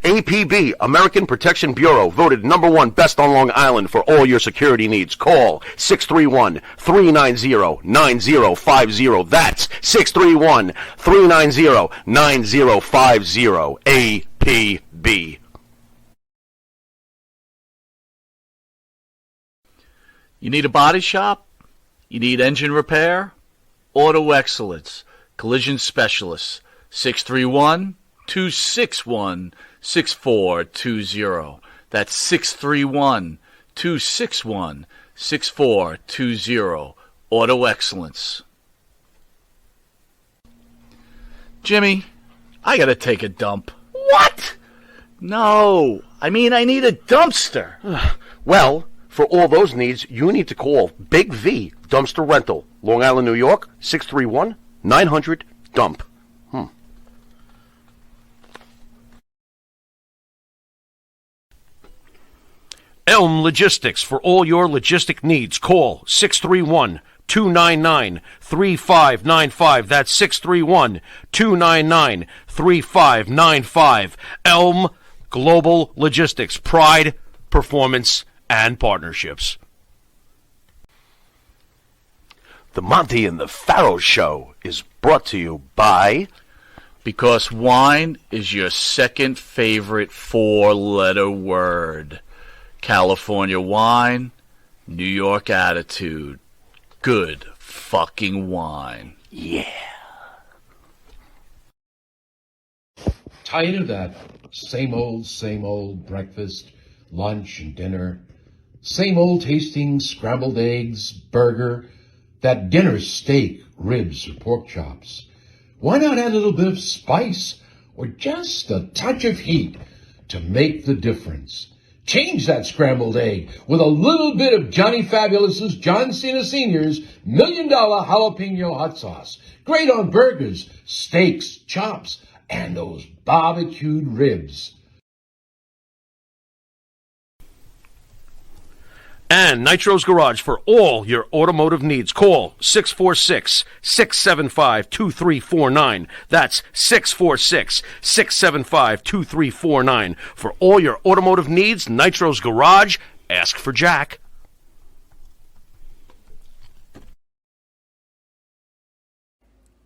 APB, American Protection Bureau, voted #1 best on Long Island for all your security needs. Call 631-390-9050. That's 631-390-9050. APB. You need a body shop? You need engine repair? Auto Excellence, Collision Specialists, 631-261-6420. That's 631-261-6420. Auto Excellence. Jimmy, I gotta take a dump. What? No, I mean I need a dumpster. Well, for all those needs, you need to call Big V Dumpster Rental, Long Island, New York, 631-900-DUMP. Elm Logistics, for all your logistic needs, call 631-299-3595. That's 631-299-3595. Elm Global Logistics, pride, performance, and partnerships. The Monty and the Pharaoh Show is brought to you by... Because wine is your second favorite four-letter word. California wine, New York attitude. Good fucking wine. Yeah. Tired of that same old breakfast, lunch, and dinner. Same old tasting scrambled eggs, burger, that dinner steak, ribs, or pork chops. Why not add a little bit of spice or just a touch of heat to make the difference? Change that scrambled egg with a little bit of Johnny Fabulous's John Cena Sr.'s $1 Million Jalapeno Hot Sauce. Great on burgers, steaks, chops, and those barbecued ribs. And Nitro's Garage for all your automotive needs. Call 646-675-2349. That's 646-675-2349. For all your automotive needs, Nitro's Garage. Ask for Jack.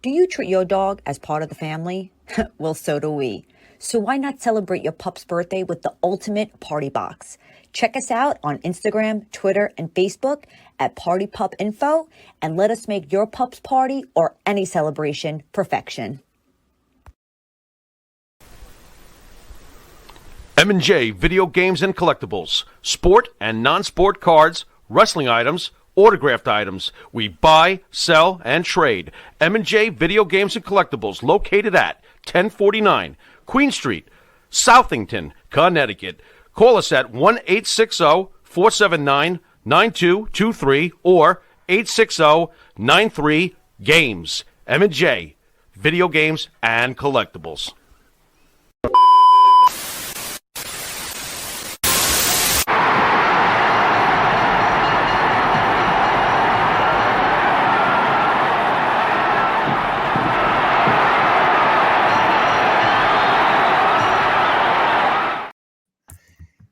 Do you treat your dog as part of the family? Well, so do we. So why not celebrate your pup's birthday with the ultimate party box? Check us out on Instagram, Twitter, and Facebook at Party Pup Info, and let us make your pup's party or any celebration perfection. M&J Video Games and Collectibles. Sport and non-sport cards, wrestling items, autographed items. We buy, sell, and trade. M&J Video Games and Collectibles, located at 1049 Queen Street, Southington, Connecticut. Call us at 1-860-479-9223 or 860-93-GAMES. M&J Video Games and Collectibles.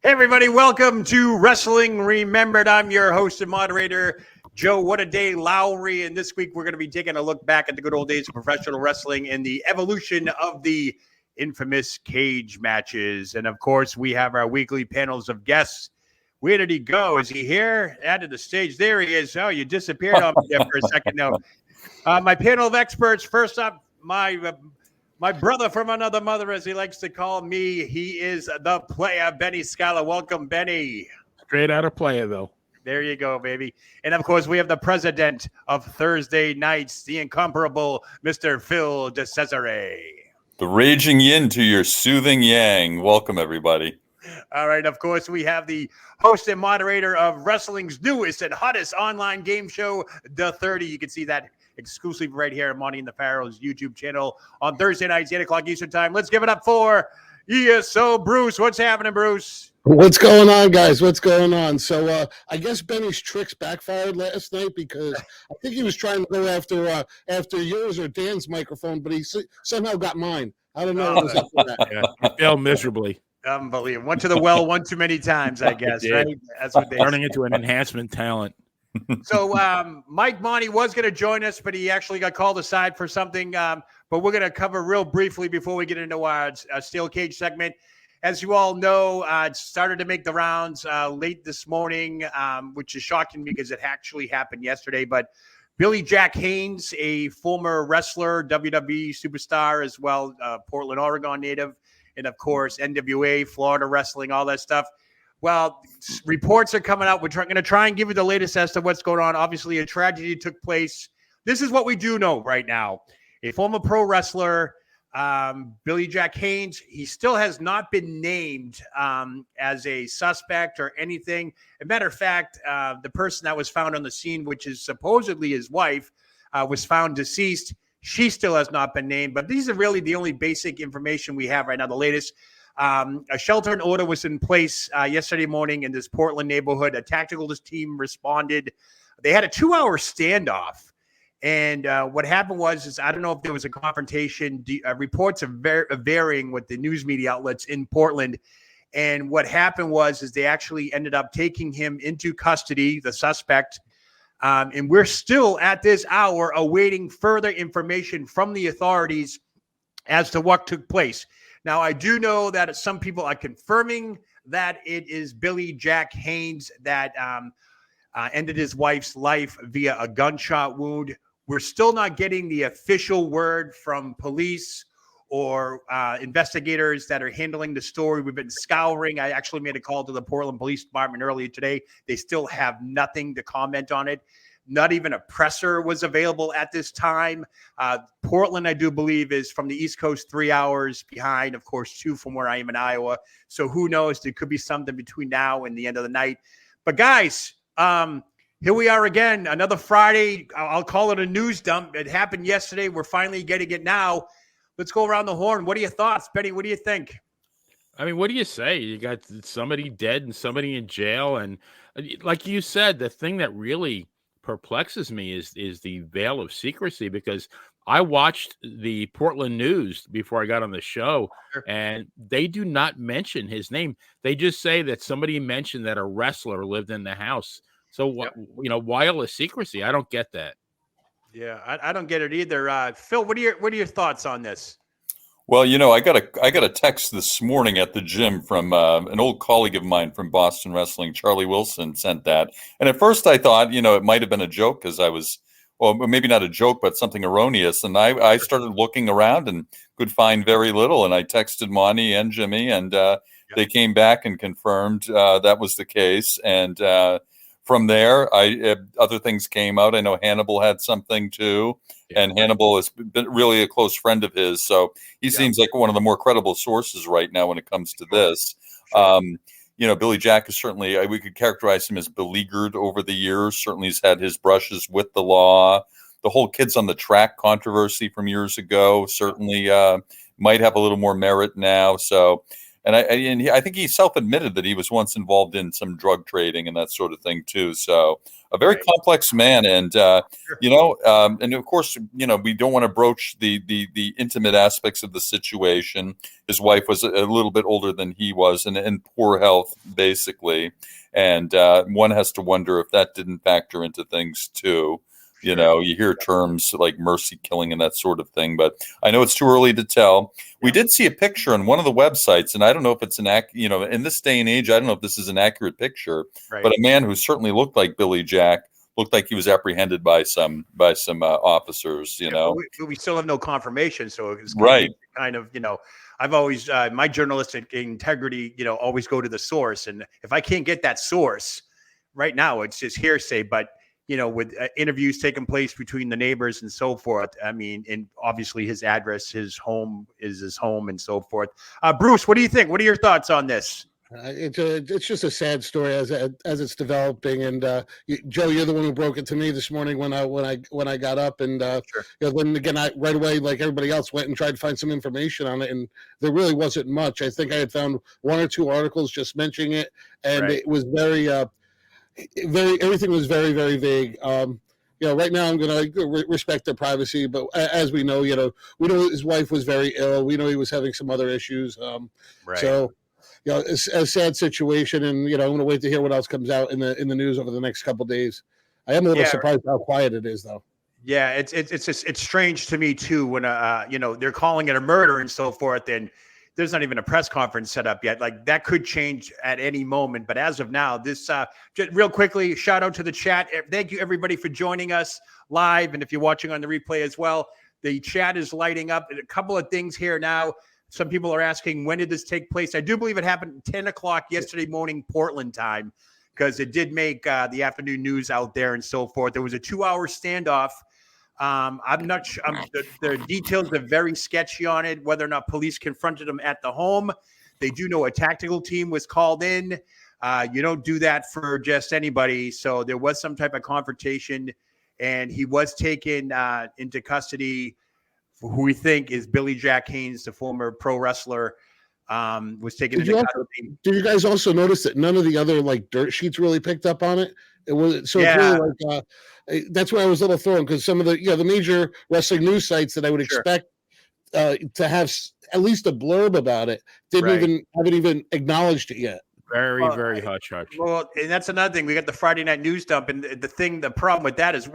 Hey, everybody. Welcome to Wrestling Remembered. I'm your host and moderator, Joe What a Day Lowry. And this week, we're going to be taking a look back at the good old days of professional wrestling and the evolution of the infamous cage matches. And, of course, we have our weekly panels of guests. Where did he go? Is he here? Added the stage. There he is. Oh, you disappeared on me there for a second. No. My panel of experts. First up, my brother from another mother, as he likes to call me. He is the player, Benny Scala. Welcome, Benny. Straight out of player, though. There you go, baby. And, of course, we have the president of Thursday nights, the incomparable Mr. Phil DeCesare. The raging yin to your soothing yang. Welcome, everybody. All right. Of course, we have the host and moderator of wrestling's newest and hottest online game show, The 30. You can see that exclusive right here at Monty and the Pharaoh's YouTube channel on Thursday nights, 8 o'clock Eastern time. Let's give it up for ESO Bruce. What's happening, Bruce? What's going on, guys? What's going on? So I guess Benny's tricks backfired last night because I think he was trying to go after yours or Dan's microphone, but he somehow got mine. I don't know what was up with that. Yeah, he failed miserably. Unbelievable. One to the well, one too many times, I guess, did. right? That's what they Turning into an enhancement talent. So Mike Monty was going to join us, but he actually got called aside for something. But we're going to cover real briefly before we get into our steel cage segment. As you all know, it started to make the rounds late this morning, which is shocking because it actually happened yesterday. But Billy Jack Haynes, a former wrestler, WWE superstar, as well, Portland, Oregon native, and of course, NWA, Florida wrestling, all that stuff. Well, reports are coming out. We're going to try and give you the latest as to what's going on. Obviously, a tragedy took place. This is what we do know right now. A former pro wrestler, Billy Jack Haynes, he still has not been named as a suspect or anything. As a matter of fact, the person that was found on the scene, which is supposedly his wife, was found deceased. She still has not been named. But these are really the only basic information we have right now, the latest. A shelter in order was in place yesterday morning in this Portland neighborhood. A tactical team responded. They had a 2-hour standoff. And what happened was I don't know if there was a confrontation. Reports are varying with the news media outlets in Portland. And what happened was they actually ended up taking him into custody, the suspect. And we're still at this hour awaiting further information from the authorities as to what took place. Now, I do know that some people are confirming that it is Billy Jack Haynes that ended his wife's life via a gunshot wound. We're still not getting the official word from police or investigators that are handling the story. We've been scouring. I actually made a call to the Portland Police Department earlier today. They still have nothing to comment on it. Not even a presser was available at this time. Portland, I do believe, is from the East Coast 3 hours behind, of course, 2 from where I am in Iowa. So who knows? There could be something between now and the end of the night. But guys, here we are again, another Friday. I'll call it a news dump. It happened yesterday. We're finally getting it now. Let's go around the horn. What are your thoughts, Benny? What do you think? I mean, what do you say? You got somebody dead and somebody in jail. And like you said, the thing that really perplexes me is the veil of secrecy, because I watched the Portland news before I got on the show, and they do not mention his name. They just say that somebody mentioned that a wrestler lived in the house. So, why all the secrecy? I don't get that. Yeah, I don't get it either. Phil, what are your thoughts on this? Well, I got a text this morning at the gym from an old colleague of mine from Boston Wrestling, Charlie Wilson, sent that. And at first I thought, it might have been a joke because I was, well, maybe not a joke, but something erroneous. And I started looking around and could find very little. And I texted Monty and Jimmy, and they came back and confirmed that was the case. And from there, other things came out. I know Hannibal had something too. And Hannibal has been really a close friend of his. So he seems like one of the more credible sources right now when it comes to this. Billy Jack is certainly, we could characterize him as beleaguered over the years. Certainly he's had his brushes with the law. The whole kids on the track controversy from years ago certainly might have a little more merit now. So, and I think he self-admitted that he was once involved in some drug trading and that sort of thing too. So a very complex man. And, and of course, we don't want to broach the intimate aspects of the situation. His wife was a little bit older than he was and in poor health, basically. And one has to wonder if that didn't factor into things too. You hear terms like mercy killing and that sort of thing, but I know it's too early to tell. We did see a picture on one of the websites, and I don't know if it's in this day and age, I don't know if this is an accurate picture, but a man who certainly looked like Billy Jack looked like he was apprehended by some officers, But we still have no confirmation. So it's kind of, I've always, my journalistic integrity, always go to the source. And if I can't get that source right now, it's just hearsay. But with interviews taking place between the neighbors and so forth. I mean, and obviously his address, his home is his home and so forth. Bruce, what do you think? What are your thoughts on this? It's just a sad story as it's developing. And Joe, you're the one who broke it to me this morning when I got up. And then again, I right away, like everybody else, went and tried to find some information on it, and there really wasn't much. I think I had found 1 or 2 articles just mentioning it, and it was everything was very, very vague. Right now I'm going to respect their privacy, but as we know, we know his wife was very ill. We know he was having some other issues. So a sad situation. And I'm going to wait to hear what else comes out in the news over the next couple of days. I am a little surprised how quiet it is, though. Yeah, it's strange to me too when they're calling it a murder and so forth, and there's not even a press conference set up yet. Like that could change at any moment, but as of now, this just real quickly, shout out to the chat. Thank you everybody for joining us live, and if you're watching on the replay as well, the chat is lighting up. A couple of things here now. Some people are asking, when did this take place? I do believe it happened at 10 o'clock yesterday morning, Portland time, because it did make the afternoon news out there and so forth. There was a 2-hour standoff. I'm not sure. The details are very sketchy on it, whether or not police confronted him at the home. They do know a tactical team was called in. You don't do that for just anybody. So there was some type of confrontation, and he was taken into custody. Who we think is Billy Jack Haynes, the former pro wrestler, was taken into custody. Did you guys also notice that none of the other dirt sheets really picked up on it? It was so. Yeah. It's really that's why I was a little thrown, because some of the major wrestling news sites that I would expect to have at least a blurb about it haven't even acknowledged it yet. Very hush. Well, and that's another thing. We got the Friday night news dump, and the problem with that is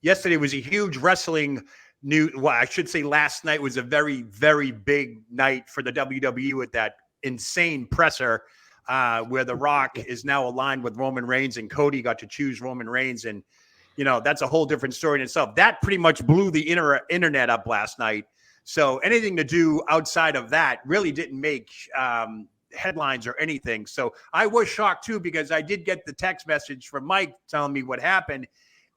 yesterday was a huge wrestling news. Well, I should say last night was a very, very big night for the WWE with that insane presser where The Rock is now aligned with Roman Reigns, and Cody got to choose Roman Reigns, and that's a whole different story in itself. That pretty much blew the internet up last night. So anything to do outside of that really didn't make headlines or anything. So I was shocked too, because I did get the text message from Mike telling me what happened.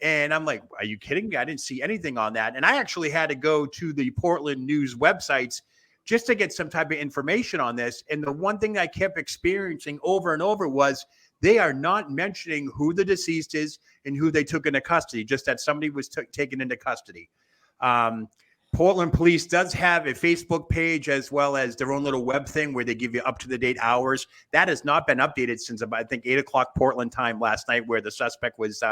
And I'm like, are you kidding me? I didn't see anything on that. And I actually had to go to the Portland news websites just to get some type of information on this. And the one thing that I kept experiencing over and over was they are not mentioning who the deceased is and who they took into custody, just that somebody was taken into custody. Portland Police does have a Facebook page as well as their own little web thing where they give you up-to-the-date hours. That has not been updated since about, I think, 8 o'clock Portland time last night, where the suspect was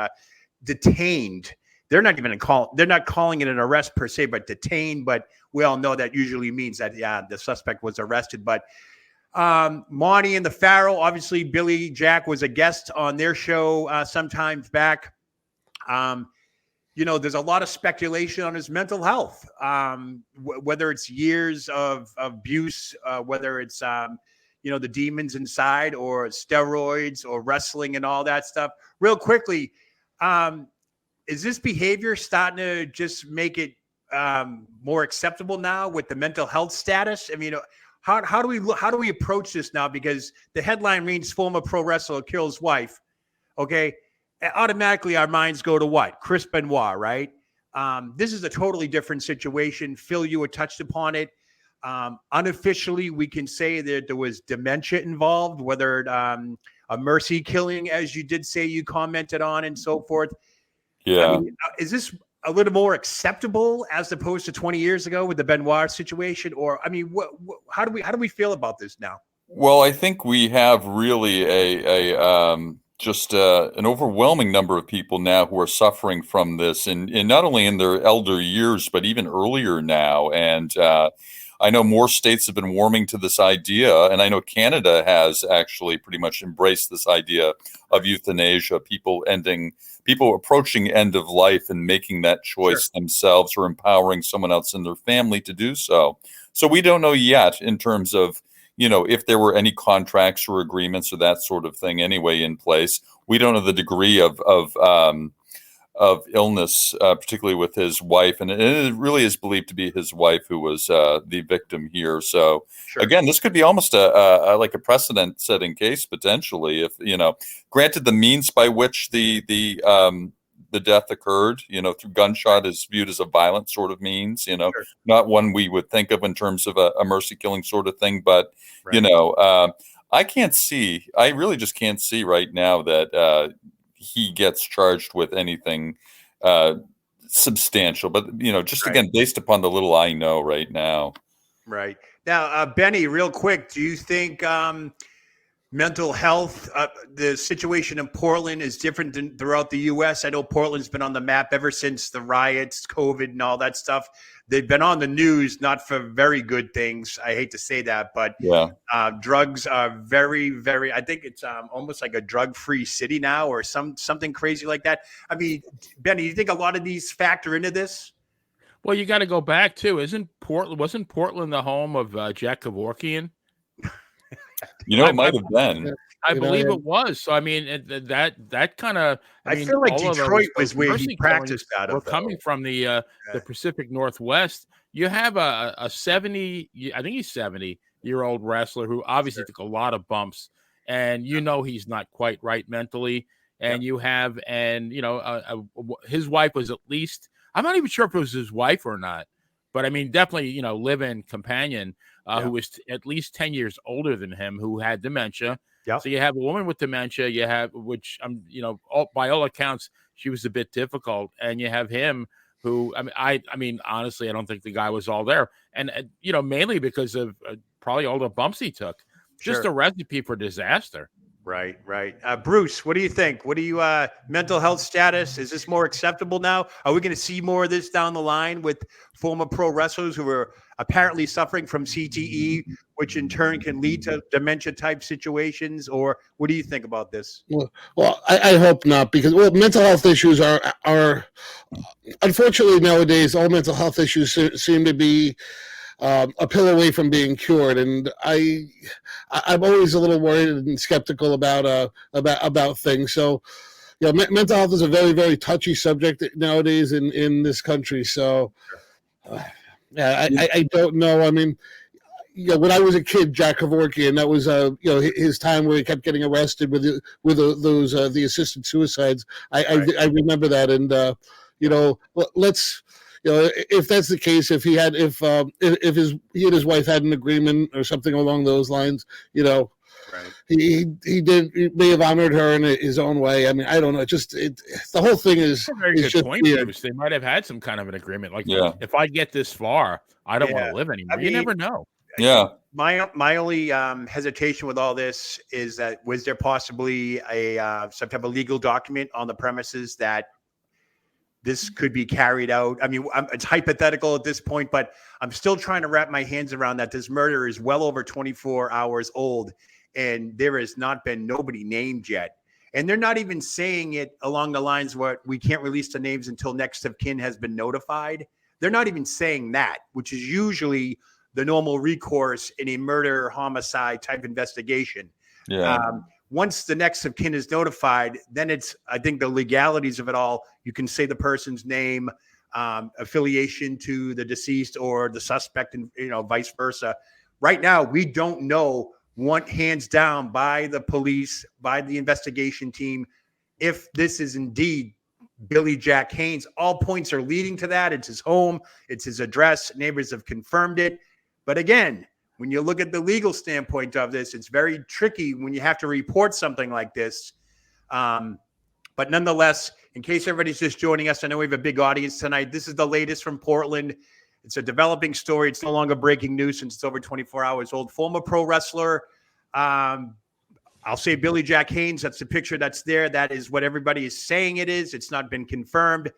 detained. They're not calling it an arrest per se, but detained. But we all know that usually means that the suspect was arrested. But Monty and the Pharaoh, obviously Billy Jack was a guest on their show sometime back. There's a lot of speculation on his mental health, whether it's years of abuse, whether it's the demons inside, or steroids, or wrestling and all that stuff. Real quickly, is this behavior starting to just make it more acceptable now with the mental health status? I mean, how do we approach this now? Because the headline reads former pro wrestler kills wife. Okay, automatically our minds go to what? Chris Benoit, right? This is a totally different situation. Phil, you had touched upon it. Unofficially, we can say that there was dementia involved, whether a mercy killing, as you did say, you commented on, and so forth. Yeah. I mean, is this a little more acceptable as opposed to 20 years ago with the Benoit situation? Or, I mean, how do we feel about this now? Well, I think we have really an overwhelming number of people now who are suffering from this, and not only in their elder years, but even earlier now. And I know more states have been warming to this idea, and I know Canada has actually pretty much embraced this idea of euthanasia, people approaching end of life and making that choice themselves, or empowering someone else in their family to do so. So we don't know yet in terms of, if there were any contracts or agreements or that sort of thing anyway in place. We don't know the degree of illness, particularly with his wife. And it really is believed to be his wife who was the victim here. So again, this could be almost like a precedent-setting case potentially. If granted, the means by which the death occurred, through gunshot is viewed as a violent sort of means, not one we would think of in terms of a mercy killing sort of thing. But, I really just can't see right now that he gets charged with anything substantial. But, again, based upon the little I know right now. Right. Now, Benny, real quick, do you think mental health. The situation in Portland is different than throughout the U.S. I know Portland's been on the map ever since the riots, COVID, and all that stuff. They've been on the news, not for very good things. I hate to say that, but drugs are very, very. I think it's almost like a drug-free city now, or something crazy like that. I mean, Benny, you think a lot of these factor into this? Well, you got to go back too. Wasn't Portland the home of Jack Kevorkian? It might have been. I believe it was. So I mean, that kind of. I feel like Detroit was where he practiced out of. We're coming from the Pacific Northwest. You have a 70, I think he's 70-year-old wrestler who obviously took a lot of bumps, and he's not quite right mentally. And you have, his wife was at least. I'm not even sure if it was his wife or not, but I mean, definitely, live-in companion who was at least 10 years older than him, who had dementia. Yep. So you have a woman with dementia, by all accounts, she was a bit difficult. And you have him who, I mean, honestly, I don't think the guy was all there. And, mainly because of probably all the bumps he took. Just a recipe for disaster. Right. Bruce, what do you think? What do you mental health status? Is this more acceptable now? Are we going to see more of this down the line with former pro wrestlers who are apparently suffering from CTE, which in turn can lead to dementia type situations? Or what do you think about this? Well, I hope not, because mental health issues are unfortunately nowadays, all mental health issues seem to be a pill away from being cured, and I'm always a little worried and skeptical about things. So, mental health is a very, very touchy subject nowadays in this country. So, I don't know. I mean, when I was a kid, Jack Kevorkian, that was his time where he kept getting arrested with those the assisted suicides. I remember that, and let's. If that's the case, if he and his wife had an agreement or something along those lines, he may have honored her in his own way. I mean, I don't know. The whole thing is a very good point, Bruce. They might have had some kind of an agreement. Like, if I get this far, I don't want to live anymore. You never know. Yeah. My only hesitation with all this is that was there possibly some type of legal document on the premises that this could be carried out? I mean, it's hypothetical at this point, but I'm still trying to wrap my hands around that. This murder is well over 24 hours old, and there has not been nobody named yet. And they're not even saying it along the lines where we can't release the names until next of kin has been notified. They're not even saying that, which is usually the normal recourse in a murder, homicide type investigation. Yeah. Once the next of kin is notified, then it's, I think, the legalities of it all. You can say the person's name, affiliation to the deceased or the suspect, and vice versa. Right now, we don't know, hands down by the police, by the investigation team, if this is indeed Billy Jack Haynes. All points are leading to that. It's his home. It's his address. Neighbors have confirmed it. But again, when you look at the legal standpoint of this, it's very tricky when you have to report something like this. But nonetheless, in case everybody's just joining us, I know we have a big audience tonight. This is the latest from Portland. It's a developing story. It's no longer breaking news since it's over 24 hours old. Former pro wrestler, I'll say Billy Jack Haynes. That's the picture that's there. That is what everybody is saying it is. It's not been confirmed.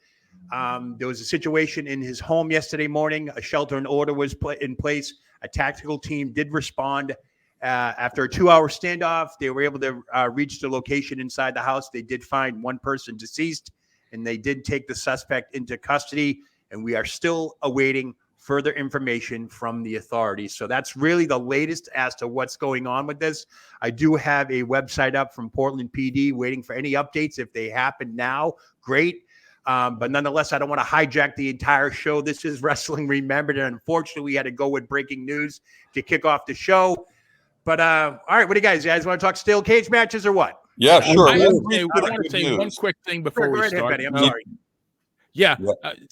There was a situation in his home yesterday morning. A shelter in order was in place. A tactical team did respond. After a 2-hour standoff, they were able to reach the location inside the house. They did find one person deceased, and they did take the suspect into custody. And we are still awaiting further information from the authorities. So that's really the latest as to what's going on with this. I do have a website up from Portland PD waiting for any updates. If they happen now, great. But nonetheless, I don't want to hijack the entire show. This is Wrestling Remembered, and unfortunately, we had to go with breaking news to kick off the show. But all right, what do you guys want to talk steel cage matches or what? Yeah, sure. I want to say one quick thing before we start. Benny, I'm sorry. Yeah.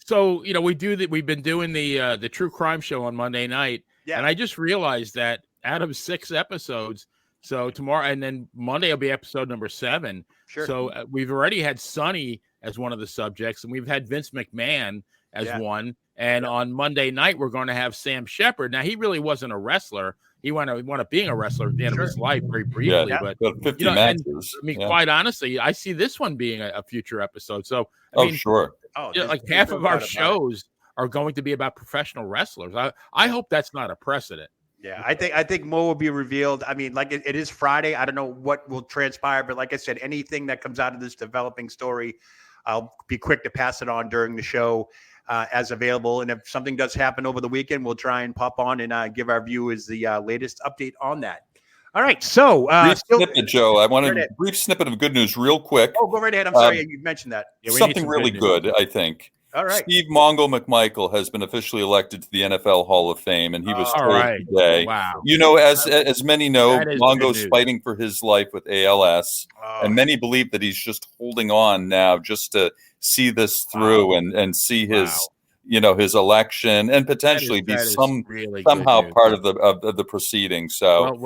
So we've been doing the true crime show on Monday night, and I just realized that out of 6 episodes, so tomorrow and then Monday will be episode number 7. Sure. So we've already had Sonny as one of the subjects, and we've had Vince McMahon as one. And on Monday night, we're going to have Sam Shepard. Now, he really wasn't a wrestler. he wound up being a wrestler at the end of his life very briefly. Yeah, But 50 and, matches. I mean, quite honestly, I see this one being a future episode. So I mean, sure. like half of our shows are going to be about professional wrestlers. I hope that's not a precedent. Yeah, I think more will be revealed. I mean, like it is Friday. I don't know what will transpire, but like I said, anything that comes out of this developing story, I'll be quick to pass it on during the show as available. And if something does happen over the weekend, we'll try and pop on and give our viewers the latest update on that. All right, so brief snippet, Joe. I wanted a brief snippet of good news, real quick. Oh, go right ahead. I'm sorry, you mentioned that. Yeah, something really good, I think. All right. Steve Mongo McMichael has been officially elected to the NFL Hall of Fame, and he was told today. Wow. You know, as many know, Mongo's news. fighting for his life with ALS, and many believe that he's just holding on now just to see this through and see his his election and potentially be somehow part of the proceedings. So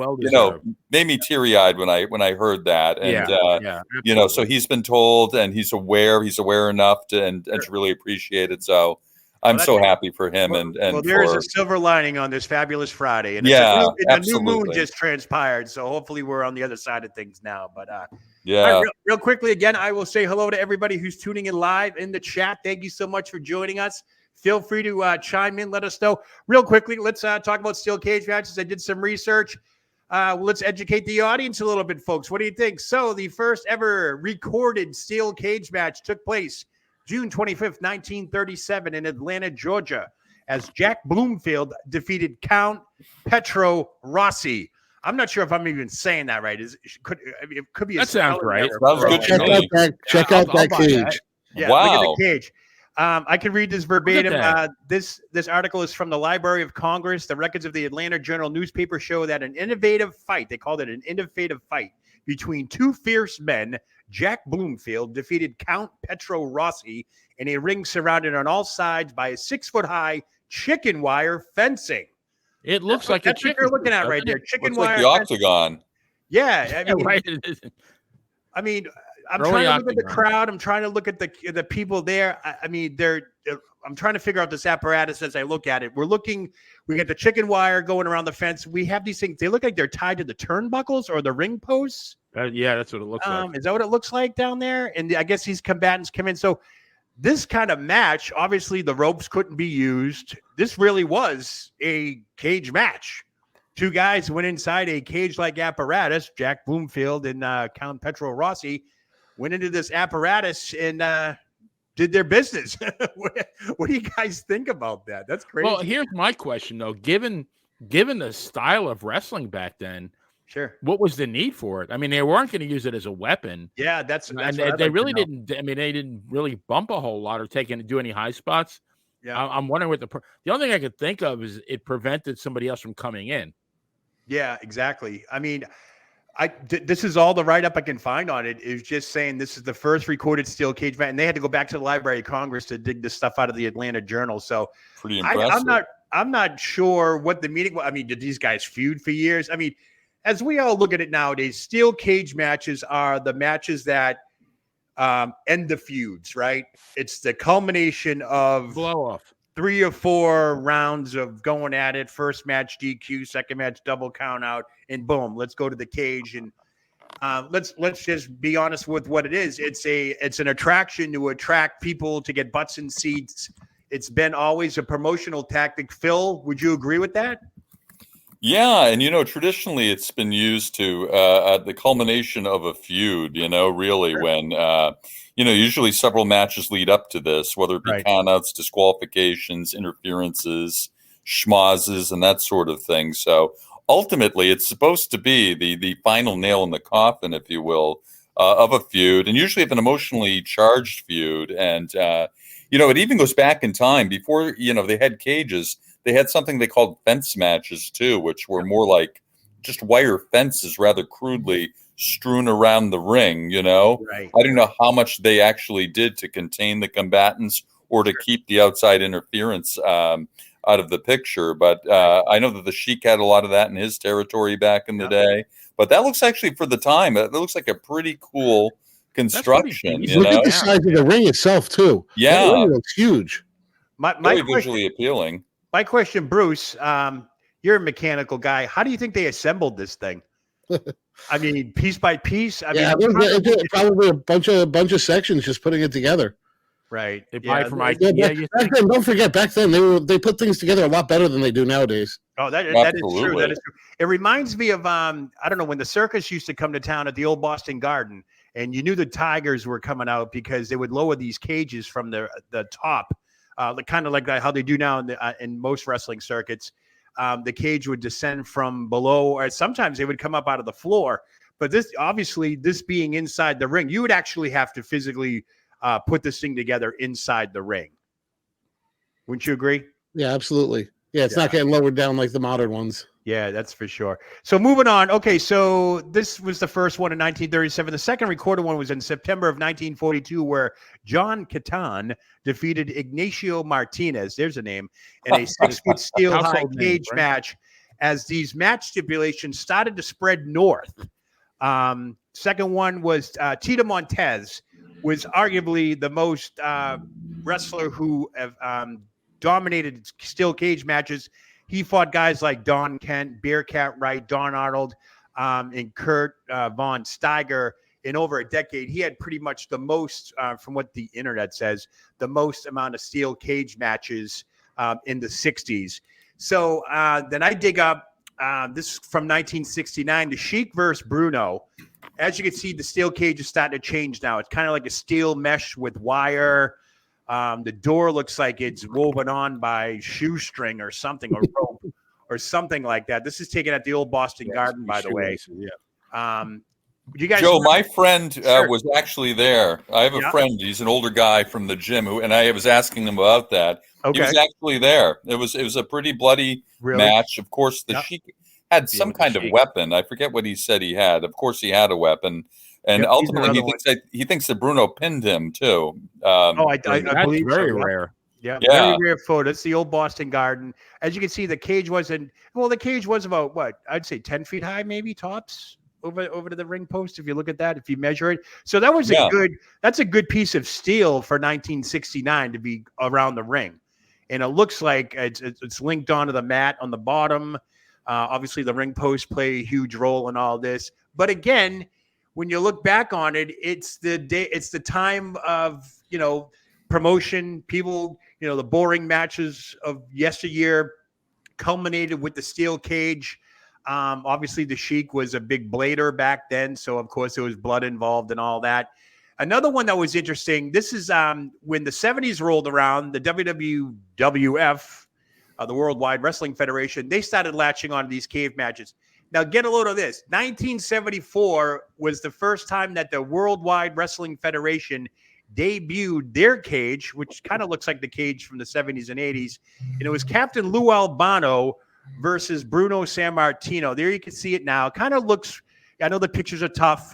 made me teary eyed when I heard that. And so he's been told, and he's aware enough to really appreciate it. So I'm so happy for him. And there is a silver lining on this fabulous Friday. And a new moon just transpired. So hopefully we're on the other side of things now. But right, real quickly, again, I will say hello to everybody who's tuning in live in the chat. Thank you so much for joining us. Feel free to chime in. Let us know. Real quickly, let's talk about steel cage matches. I did some research. Let's educate the audience a little bit, folks. What do you think? So the first ever recorded steel cage match took place June 25th, 1937 in Atlanta, Georgia, as Jack Bloomfield defeated Count Petro Rossi. I'm not sure if I'm even saying that right. It could be a that sounds right. Sounds good. Check out that cage. Yeah, wow. Look at the cage. I can read this verbatim. This article is from the Library of Congress. The records of the Atlanta Journal newspaper show that an innovative fight, they called it an innovative fight, between two fierce men, Jack Bloomfield defeated Count Petro Rossi in a ring surrounded on all sides by a 6-foot-high chicken wire fencing. It looks like that's what you're looking at right there. Chicken looks wire. Like the octagon. Yeah. I mean, I'm Early trying to look at the octagon. crowd. I'm trying to look at the people there. I mean, I'm trying to figure out this apparatus as I look at it. We got the chicken wire going around the fence. We have these things. They look like they're tied to the turnbuckles or the ring posts. Yeah, that's what it looks like. Is that what it looks like down there? And I guess these combatants come in. So this kind of match, obviously the ropes couldn't be used. This really was a cage match. Two guys went inside a cage-like apparatus. Jack Bloomfield and Count Petro Rossi went into this apparatus and did their business. What do you guys think about that? That's crazy. Well, here's my question though. Given the style of wrestling back then, sure, what was the need for it? I mean, they weren't going to use it as a weapon. Yeah, that's and what they really didn't. I mean, they didn't really bump a whole lot or do any high spots. Yeah, I'm wondering what the only thing I could think of is it prevented somebody else from coming in. Yeah, exactly. I mean, this is all the write-up I can find on it. It was just saying this is the first recorded steel cage match, and they had to go back to the Library of Congress to dig this stuff out of the Atlanta Journal. So pretty impressive. I'm not sure what the meaning was. I mean, did these guys feud for years? I mean, as we all look at it nowadays, steel cage matches are the matches that end the feuds, right? It's the culmination of blow off. 3 or 4 rounds of going at it. First match DQ, second match double count out, and boom, let's go to the cage. And let's just be honest with what it is. It's an attraction to attract people to get butts in seats. It's been always a promotional tactic. Phil, would you agree with that? Yeah, and traditionally it's been used to at the culmination of a feud. Really sure. When usually several matches lead up to this, whether it be countouts, disqualifications, interferences, schmozzes, and that sort of thing. So ultimately, it's supposed to be the final nail in the coffin, if you will, of a feud, and usually of an emotionally charged feud. And it even goes back in time before they had cages. They had something they called fence matches too, which were more like just wire fences, rather crudely strewn around the ring. Right. I don't know how much they actually did to contain the combatants or to keep the outside interference out of the picture. But I know that the Sheik had a lot of that in his territory back in the day. But that looks actually, for the time, it looks like a pretty cool construction. Look at the size of the ring itself too. Yeah, the ring looks huge. Very visually appealing. My question, Bruce, you're a mechanical guy. How do you think they assembled this thing? I mean, piece by piece. I mean, probably a bunch of sections just putting it together. Right. They buy from back IKEA. then, don't forget, back then they put things together a lot better than they do nowadays. Oh, that is true. That is true. It reminds me of I don't know, when the circus used to come to town at the old Boston Garden, and you knew the tigers were coming out because they would lower these cages from the top, kind of like how they do now in most wrestling circuits. The cage would descend from below, or sometimes they would come up out of the floor. But this being inside the ring, you would actually have to physically put this thing together inside the ring. Wouldn't you agree? Yeah, absolutely. Yeah, it's not getting lowered down like the modern ones. Yeah, that's for sure. So moving on. Okay, so this was the first one in 1937. The second recorded one was in September of 1942, where John Catan defeated Ignacio Martinez, there's a name, in a 6-foot steel high cage match as these match stipulations started to spread north. Second one was Tito Montez, was arguably the most wrestler who have dominated steel cage matches. He fought guys like Don Kent, Bearcat Wright, Don Arnold, and Kurt Von Steiger in over a decade. He had pretty much the most, from what the internet says, the most amount of steel cage matches in the 60s. So then I dig up this from 1969, the Sheik versus Bruno. As you can see, the steel cage is starting to change now. It's kind of like a steel mesh with wire. The door looks like it's woven on by shoestring or something, or rope or something like that. This is taken at the old Boston Garden, by the way. You guys, Joe, my friend was actually there. I have a friend. He's an older guy from the gym, and I was asking him about that. Okay. He was actually there. It was a pretty bloody match. Of course, the Sheik had some kind of weapon. I forget what he said he had. Of course, he had a weapon. And ultimately, he thinks that Bruno pinned him too. I believe very rare. Yeah, very rare photo. It's the old Boston Garden. As you can see, the cage was about what I'd say 10 feet high, maybe tops over to the ring post. If you look at that, if you measure it, so that was that's a good piece of steel for 1969 to be around the ring, and it looks like it's linked onto the mat on the bottom. Obviously, the ring posts play a huge role in all this, but again, when you look back on it, it's the time of, promotion. People, the boring matches of yesteryear culminated with the steel cage. Obviously, the Sheik was a big blader back then, so of course there was blood involved and all that. Another one that was interesting, this is when the 70s rolled around, the WWF, the Worldwide Wrestling Federation, they started latching on to these cage matches. Now, get a load of this. 1974 was the first time that the Worldwide Wrestling Federation debuted their cage, which kind of looks like the cage from the 70s and 80s. And it was Captain Lou Albano versus Bruno Sammartino. There you can see it now. Kind of looks, I know the pictures are tough.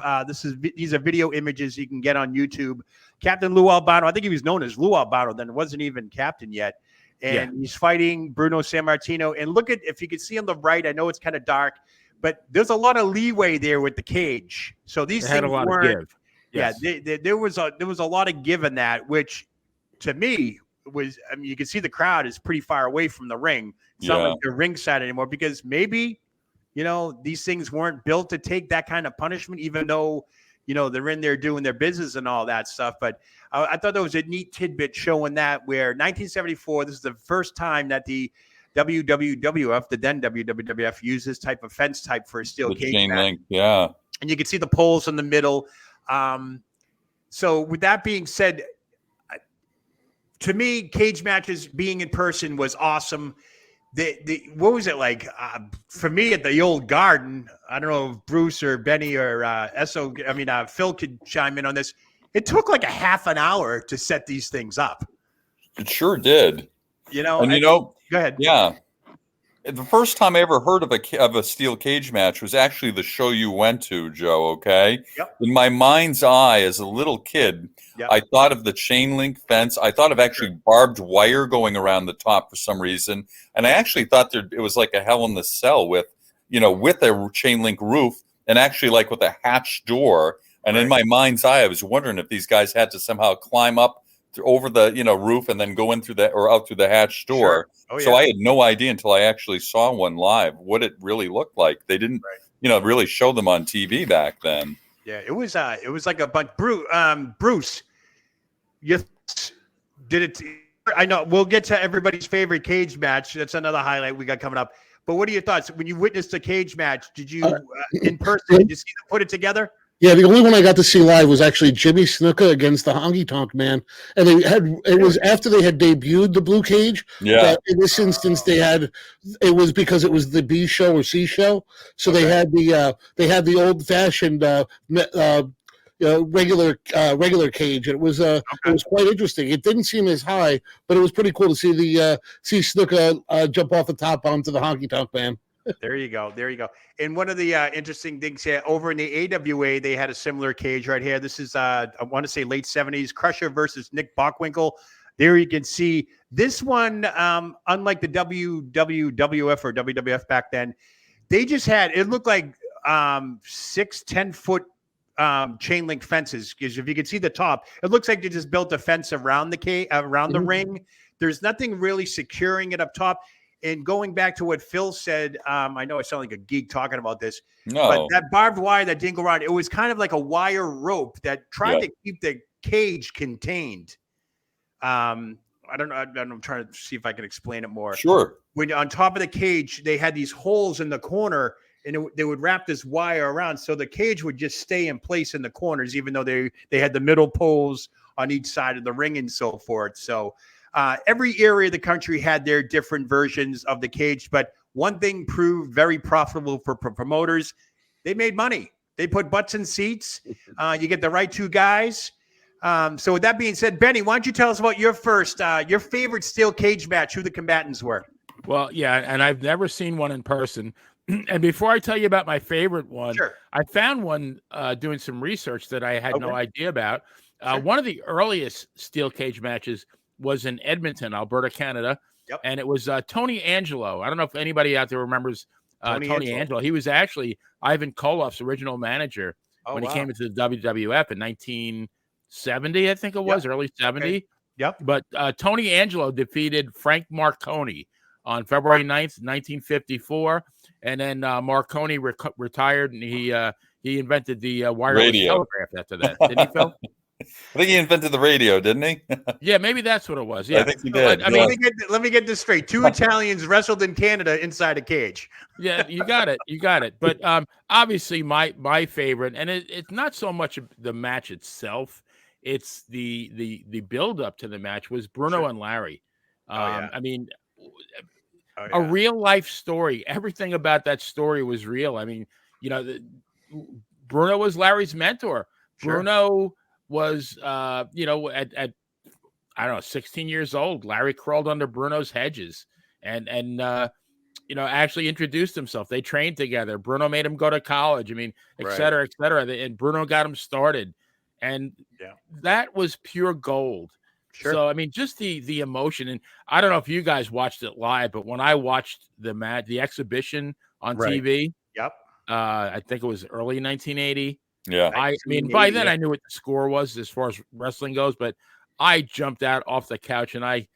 These are video images you can get on YouTube. Captain Lou Albano, I think he was known as Lou Albano then. It wasn't even captain yet. And he's fighting Bruno Sammartino. And look at, if you can see on the right, I know it's kind of dark, but there's a lot of leeway there with the cage. So these things weren't. Of give. Yes. Yeah, there was a lot of give in that, which to me was, I mean, you can see the crowd is pretty far away from the ring. It's not like they're ringside anymore, because maybe, these things weren't built to take that kind of punishment, even though, they're in there doing their business and all that stuff. But I thought that was a neat tidbit showing that, where 1974, this is the first time that the WWF, the then WWF, used this type of fence type for a steel cage chain match. link, yeah. And you can see the poles in the middle. So with that being said, to me, cage matches being in person was awesome. What was it like for me at the old Garden? I don't know if Bruce or Benny or Phil could chime in on this. It took like a half an hour to set these things up. It sure did. Go ahead. Yeah. The first time I ever heard of a steel cage match was actually the show you went to, Joe, okay? Yep. In my mind's eye as a little kid, I thought of the chain link fence. I thought of actually barbed wire going around the top for some reason. And I actually thought it was like a Hell in the Cell with a chain link roof and actually like with a hatch door. And in my mind's eye, I was wondering if these guys had to somehow climb up over the roof and then go in through that or out through the hatch door. Sure. Oh, So yeah. I had no idea until I actually saw one live what it really looked like. They didn't, really show them on TV back then. Yeah, it was like a bunch. Bruce, you did it. I know we'll get to everybody's favorite cage match. That's another highlight we got coming up. But what are your thoughts when you witnessed a cage match? Did you in person? Did you see them put it together? Yeah, the only one I got to see live was actually Jimmy Snuka against the Honky Tonk Man, and it was after they had debuted the Blue Cage. Yeah. In this instance, it was because it was the B show or C show, so they had the old fashioned regular cage. It was quite interesting. It didn't seem as high, but it was pretty cool to see Snuka jump off the top onto the Honky Tonk Man. There you go. And one of the interesting things here, over in the AWA, they had a similar cage right here. This is, I want to say late 70s, Crusher versus Nick Bockwinkel. There you can see this one, unlike the WWF or WWF back then, they just had, it looked like 6-10-foot chain link fences. Because if you can see the top, it looks like they just built a fence around the ring. There's nothing really securing it up top. And going back to what Phil said, I know I sound like a geek talking about this, but that barbed wire that didn't go around, it was kind of like a wire rope that tried to keep the cage contained. I don't know. I'm trying to see if I can explain it more. Sure. When on top of the cage, they had these holes in the corner, and they would wrap this wire around, so the cage would just stay in place in the corners, even though they had the middle poles on each side of the ring and so forth. So every area of the country had their different versions of the cage, but one thing proved very profitable for promoters. They made money. They put butts in seats. You get the right two guys. So with that being said, Benny, why don't you tell us about your favorite steel cage match, who the combatants were? Well, yeah, and I've never seen one in person. And before I tell you about my favorite one, I found one doing some research that I had no idea about. One of the earliest steel cage matches was in Edmonton, Alberta, Canada. And it was Tony Angelo. I don't know if anybody out there remembers Tony Angelo. He was actually Ivan Koloff's original manager when he came into the WWF in 1970, I think it was, early 70. Okay. Yep. But Tony Angelo defeated Frank Marconi on February 9th, 1954. And then Marconi retired, and he invented the wireless telegraph after that. Didn't he, Phil? I think he invented the radio, didn't he? Yeah, maybe that's what it was. Yeah, I think he did. Let me get this straight. Two Italians wrestled in Canada inside a cage. Yeah, you got it. But obviously, my favorite, and it's not so much the match itself; it's the build up to the match was Bruno and Larry. I mean, a real life story. Everything about that story was real. I mean, Bruno was Larry's mentor. Bruno was, at I don't know, 16 years old. Larry crawled under Bruno's hedges and actually introduced himself. They trained together. Bruno made him go to college. I mean, et cetera, et cetera. And Bruno got him started. And that was pure gold. So, I mean, just the emotion. And I don't know if you guys watched it live, but when I watched the exhibition on TV, I think it was early 1980. Yeah. I mean, by then I knew what the score was as far as wrestling goes, but I jumped out off the couch and I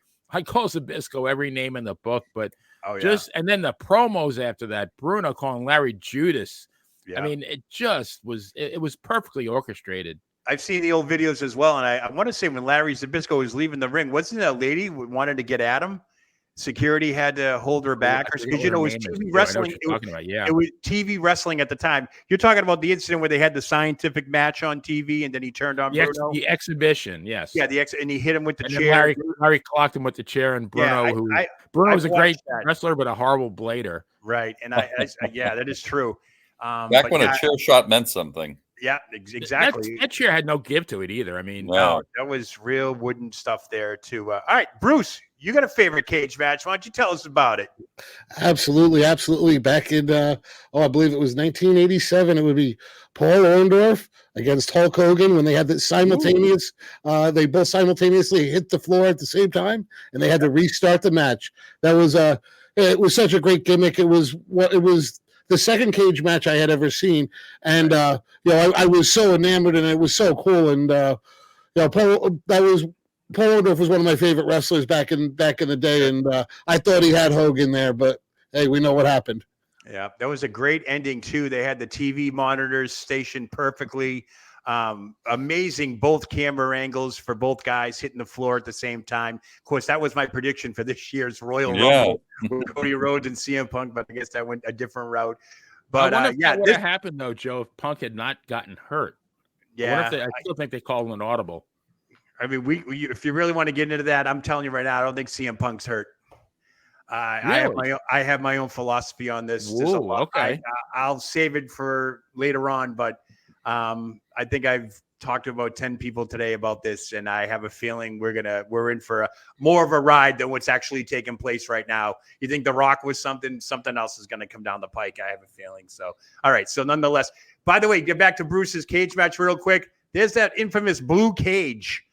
call Zbyszko every name in the book, but and then the promos after that, Bruno calling Larry Judas. I mean, it was perfectly orchestrated. I've seen the old videos as well, and I want to say when Larry Zbyszko was leaving the ring, wasn't that a lady who wanted to get at him? Security had to hold her back, because it was TV wrestling. It was TV wrestling at the time. You're talking about the incident where they had the scientific match on TV, and then he turned on Bruno. The exhibition, yes. Yeah, and he hit him with the chair. Larry clocked him with the chair, and Bruno, Bruno was a great wrestler, but a horrible blader. Right, and that is true. Back when a chair shot meant something. Yeah, exactly. That chair had no give to it either. I mean, no, that was real wooden stuff there too. All right, Bruce, you got a favorite cage match? Why don't you tell us about it? Absolutely. Back in I believe it was 1987. It would be Paul Orndorff against Hulk Hogan when they had the simultaneous. They both simultaneously hit the floor at the same time, and they had to restart the match. That was it was such a great gimmick. It was the second cage match I had ever seen, and I was so enamored, and it was so cool. And Paul, that was Paul Orndorff was one of my favorite wrestlers back in the day, and I thought he had Hogan there, but hey, we know what happened. Yeah, that was a great ending too. They had the TV monitors stationed perfectly. Amazing both camera angles for both guys hitting the floor at the same time. Of course, that was my prediction for this year's Royal Rumble with Cody Rhodes and CM Punk, but I guess that went a different route. But I wonder if that would have happened though, Joe, if Punk had not gotten hurt. Yeah, I still think they called an audible. I mean, if you really want to get into that, I'm telling you right now, I don't think CM Punk's hurt. Really? I have my own philosophy on this. Whoa, okay. I'll save it for later on, but I think I've talked to about 10 people today about this, and I have a feeling we're in for more of a ride than what's actually taking place right now. You think The Rock was something else is going to come down the pike. I have a feeling. So, all right. So nonetheless, by the way, get back to Bruce's cage match real quick. There's that infamous blue cage.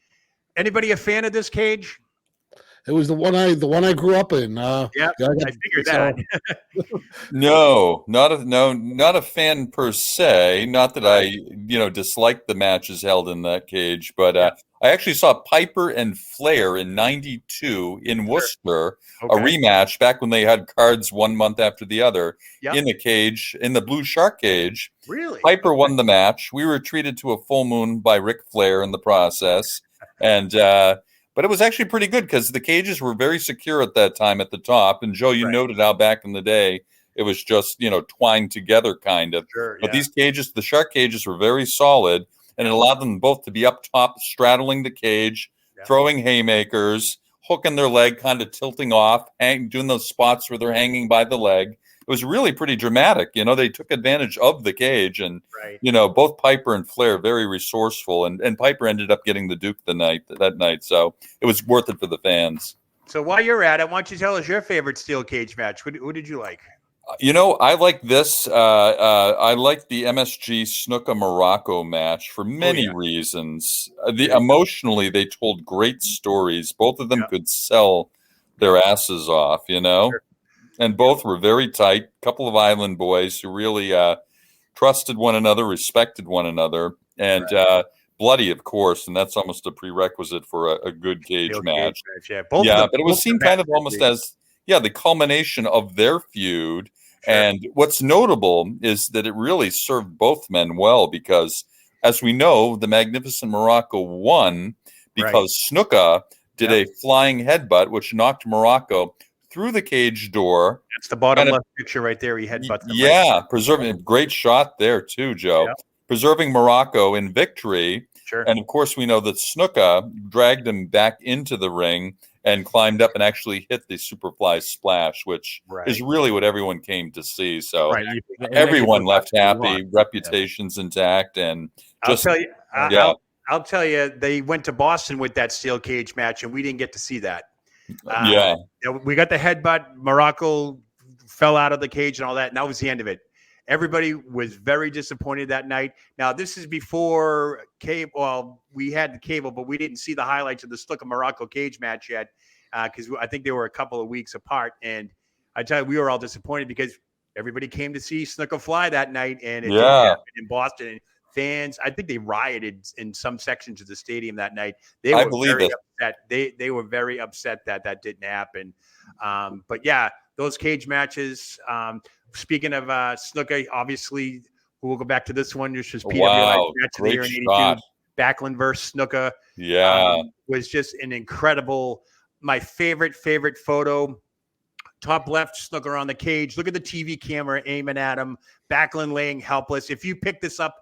Anybody a fan of this cage? It was the one I grew up in. I figured that. No, not a fan per se. Not that I, dislike the matches held in that cage, but I actually saw Piper and Flair in '92 in Worcester, a rematch back when they had cards 1 month after the other in the cage, in the blue shark cage. Really? Piper won the match. We were treated to a full moon by Ric Flair in the process, and but it was actually pretty good because the cages were very secure at that time at the top. And Joe, you noted how back in the day it was just, twined together kind of. Sure, but these cages, the shark cages, were very solid, and it allowed them both to be up top, straddling the cage, throwing haymakers, hooking their leg, kind of tilting off, doing those spots where they're hanging by the leg. It was really pretty dramatic. They took advantage of the cage, and both Piper and Flair very resourceful, and Piper ended up getting the Duke that night. So it was worth it for the fans. So while you're at it, why don't you tell us your favorite steel cage match? Who did you like? I like this. I like the MSG Snuka Morocco match for many reasons. Emotionally, they told great stories. Both of them could sell their asses off, Sure. And both were very tight. Couple of island boys who really trusted one another, respected one another, and bloody, of course. And that's almost a prerequisite for a good cage match. But it was seen kind of almost as the culmination of their feud. Sure. And what's notable is that it really served both men well because, as we know, the Magnificent Morocco won because Snuka did a flying headbutt, which knocked Morocco through the cage door. That's the bottom left picture right there. He headbutts them. Preserving a great shot there too, Joe. Yeah. Preserving Morocco in victory. Sure. And of course, we know that Snuka dragged him back into the ring and climbed up and actually hit the Superfly splash, which is really what everyone came to see. So everyone left happy, reputations intact, and just I'll tell you, they went to Boston with that steel cage match, and we didn't get to see that. We got the headbutt. Morocco fell out of the cage and all that, and that was the end of it. Everybody was very disappointed that night. Now, this is before cable. Well, we had the cable, but we didn't see the highlights of the Snuka Morocco cage match yet because I think they were a couple of weeks apart. And I tell you, we were all disappointed because everybody came to see Snuka fly that night, and it didn't happen in Boston. And fans, I think they rioted in some sections of the stadium that night. They were very upset. They were very upset that didn't happen. But yeah, those cage matches. Speaking of Snuka, obviously, we'll go back to this one. This was PWI match of the year in '82. Backlund versus Snuka. Was just an incredible. My favorite photo. Top left, Snuka on the cage. Look at the TV camera aiming at him. Backlund laying helpless. If you pick this up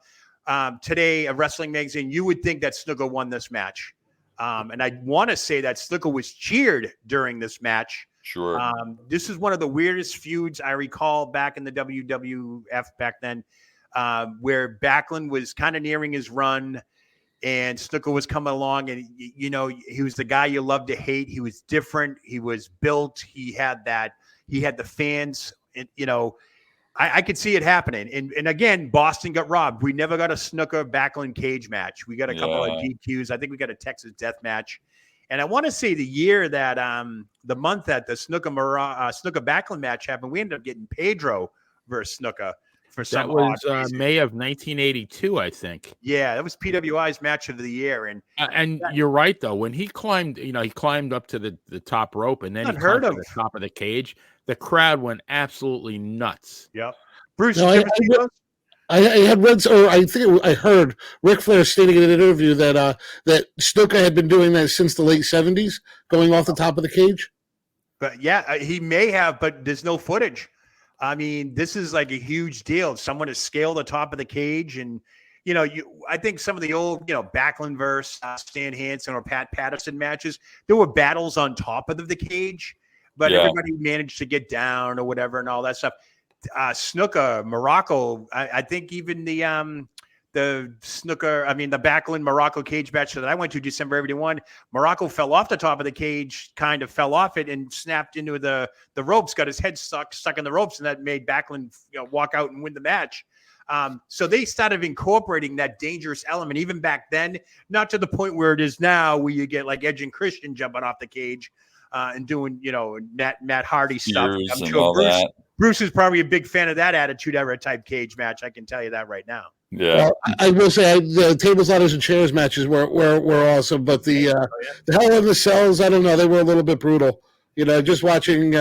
today, a wrestling magazine, you would think that Snuka won this match. And I want to say that Snuka was cheered during this match. Sure. This is one of the weirdest feuds I recall back in the WWF back then, where Backlund was kind of nearing his run and Snuka was coming along, and he was the guy you love to hate. He was different. He was built. He had the fans, and I could see it happening. And again, Boston got robbed. We never got a Snuka Backlund cage match. We got a couple of DQs. I think we got a Texas death match. And I want to say the year that the month that the Snuka Backlund match happened, we ended up getting Pedro versus Snuka for some That was odd reason. May of 1982, I think. Yeah, that was PWI's match of the year, And you're right though. When he climbed, he climbed up to the top rope, and then he Unheard climbed to of. the top of the cage. The crowd went absolutely nuts. Yep. Bruce, No, did you ever see those? I had read, or I think I heard Ric Flair stating in an interview that that Snuka had been doing that since the late '70s, going off the top of the cage. But yeah, he may have, but there's no footage. I mean, this is like a huge deal. Someone has scaled the top of the cage, and I think some of the old, Backlund versus Stan Hansen or Pat Patterson matches, there were battles on top of the cage, but everybody managed to get down or whatever and all that stuff. Snuka, Morocco, I think even the Snuka, the Backlund Morocco cage match that I went to December 81, Morocco fell off the top of the cage, kind of fell off it and snapped into the ropes, got his head stuck in the ropes, and that made Backlund walk out and win the match. So they started incorporating that dangerous element even back then, not to the point where it is now, where you get like Edge and Christian jumping off the cage and doing, Matt Hardy stuff. I'm sure Bruce is probably a big fan of that Attitude Era type cage match. I can tell you that right now. Yeah, well, I will say the tables, ladders, and chairs matches were awesome, but the Hell in the Cells, I don't know, they were a little bit brutal. Just watching.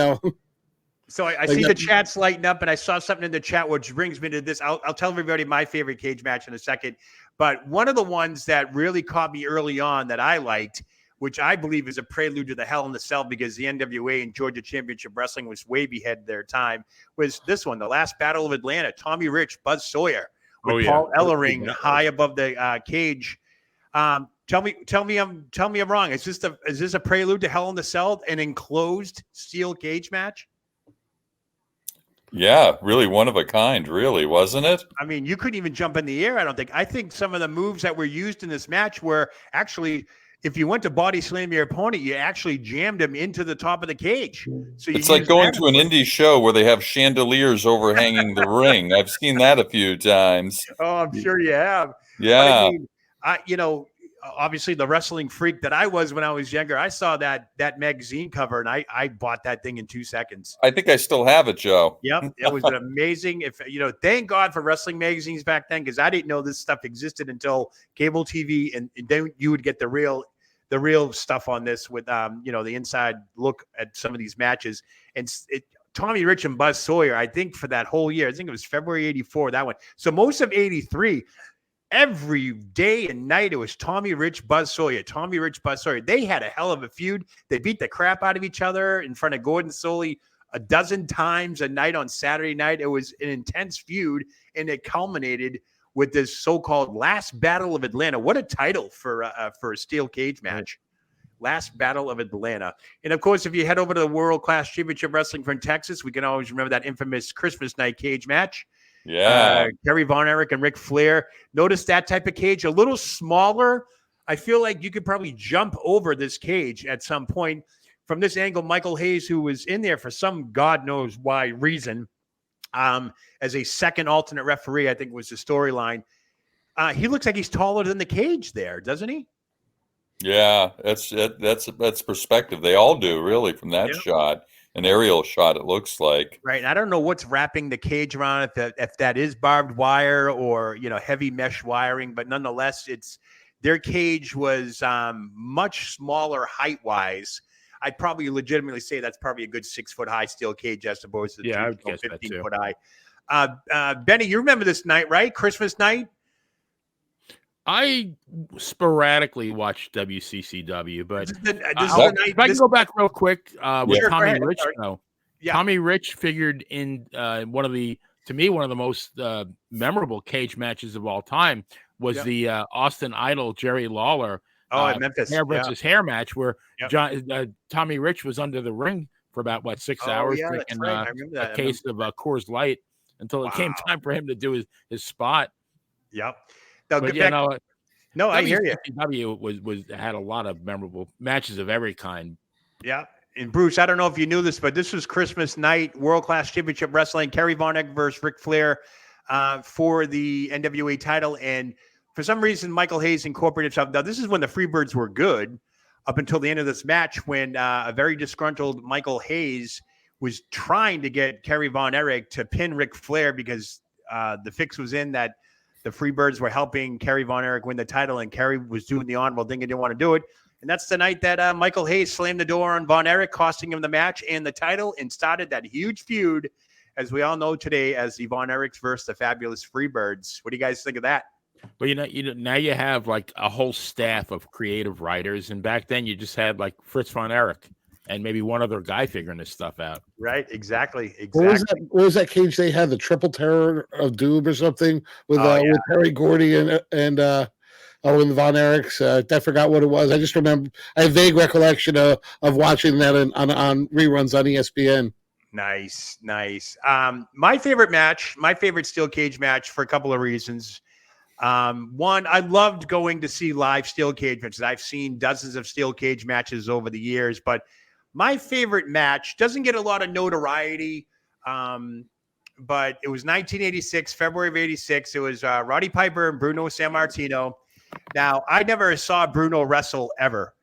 So I see the chat's lighting up, and I saw something in the chat which brings me to this. I'll tell everybody my favorite cage match in a second, but one of the ones that really caught me early on that I liked, which I believe is a prelude to the Hell in the Cell because the NWA and Georgia Championship Wrestling was way ahead their time, was this one, the Last Battle of Atlanta, Tommy Rich, Buzz Sawyer, with Paul Ellering high above the cage. Tell me I'm wrong. Is this a prelude to Hell in the Cell, an enclosed steel cage match? Yeah, really one of a kind, really, wasn't it? I mean, you couldn't even jump in the air, I don't think. I think some of the moves that were used in this match were actually, if you went to body slam your opponent, you actually jammed him into the top of the cage. So it's like going to an indie show where they have chandeliers overhanging the ring. I've seen that a few times. Oh, I'm sure you have. Yeah. I mean, obviously the wrestling freak that I was when I was younger, I saw that magazine cover and I bought that thing in 2 seconds. I think I still have it, Joe. Yep. It was an amazing, thank God for wrestling magazines back then, because I didn't know this stuff existed until cable TV, and then you would get the real stuff on this with, the inside look at some of these matches. And Tommy Rich and Buzz Sawyer, I think for that whole year, I think it was February 84, that one. So most of 83, every day and night, it was Tommy Rich, Buzz Sawyer, Tommy Rich, Buzz Sawyer. They had a hell of a feud. They beat the crap out of each other in front of Gordon Soley a dozen times a night on Saturday night. It was an intense feud, and it culminated with this so-called Last Battle of Atlanta. What a title for a steel cage match. Last Battle of Atlanta. And, of course, if you head over to the World Class Championship Wrestling from Texas, we can always remember that infamous Christmas night cage match. Yeah. Kerry Von Erich and Ric Flair. Notice that type of cage, a little smaller. I feel like you could probably jump over this cage at some point. From this angle, Michael Hayes, who was in there for some God knows why reason, as a second alternate referee, I think was the storyline. He looks like he's taller than the cage there, doesn't he? Yeah, that's perspective. They all do, really, from that shot. An aerial shot, it looks like. Right. And I don't know what's wrapping the cage around, if that is barbed wire or, heavy mesh wiring, but nonetheless, their cage was much smaller height-wise. I'd probably legitimately say that's probably a good 6-foot high steel cage as opposed to I would guess 15-foot high. Benny, you remember this night, right? Christmas night? I sporadically watch WCCW, but if I can go back real quick with Sure, Tommy Rich, though. Yeah. Tommy Rich figured in one of the most memorable cage matches of all time was the Austin Idol Jerry Lawler at Memphis hair versus hair match, where Tommy Rich was under the ring for about 6 hours drinking a case of Coors Light until it came time for him to do his spot. Yep. But, I hear you. WCW had a lot of memorable matches of every kind. Yeah. And Bruce, I don't know if you knew this, but this was Christmas night, World Class Championship Wrestling, Kerry Von Erich versus Ric Flair for the NWA title. And for some reason, Michael Hayes incorporated himself. Now, this is when the Freebirds were good up until the end of this match, when a very disgruntled Michael Hayes was trying to get Kerry Von Erich to pin Ric Flair because the fix was in that the Freebirds were helping Kerry Von Erich win the title, and Kerry was doing the honorable thing and didn't want to do it. And that's the night that Michael Hayes slammed the door on Von Erich, costing him the match and the title, and started that huge feud, as we all know today, as the Von Erichs versus the Fabulous Freebirds. What do you guys think of that? Well, now you have like a whole staff of creative writers, and back then you just had like Fritz Von Erich and maybe one other guy figuring this stuff out. Right, exactly. What was that cage they had? The Triple Terror of Doom or something with Harry Gordy and the Von Erichs. I forgot what it was. I just remember I have vague recollection of watching that on reruns on ESPN. Nice. My favorite steel cage match for a couple of reasons. One, I loved going to see live steel cage matches. I've seen dozens of steel cage matches over the years, but my favorite match doesn't get a lot of notoriety. But it was 1986, February of 86. It was Roddy Piper and Bruno Sammartino. Now, I never saw Bruno wrestle ever.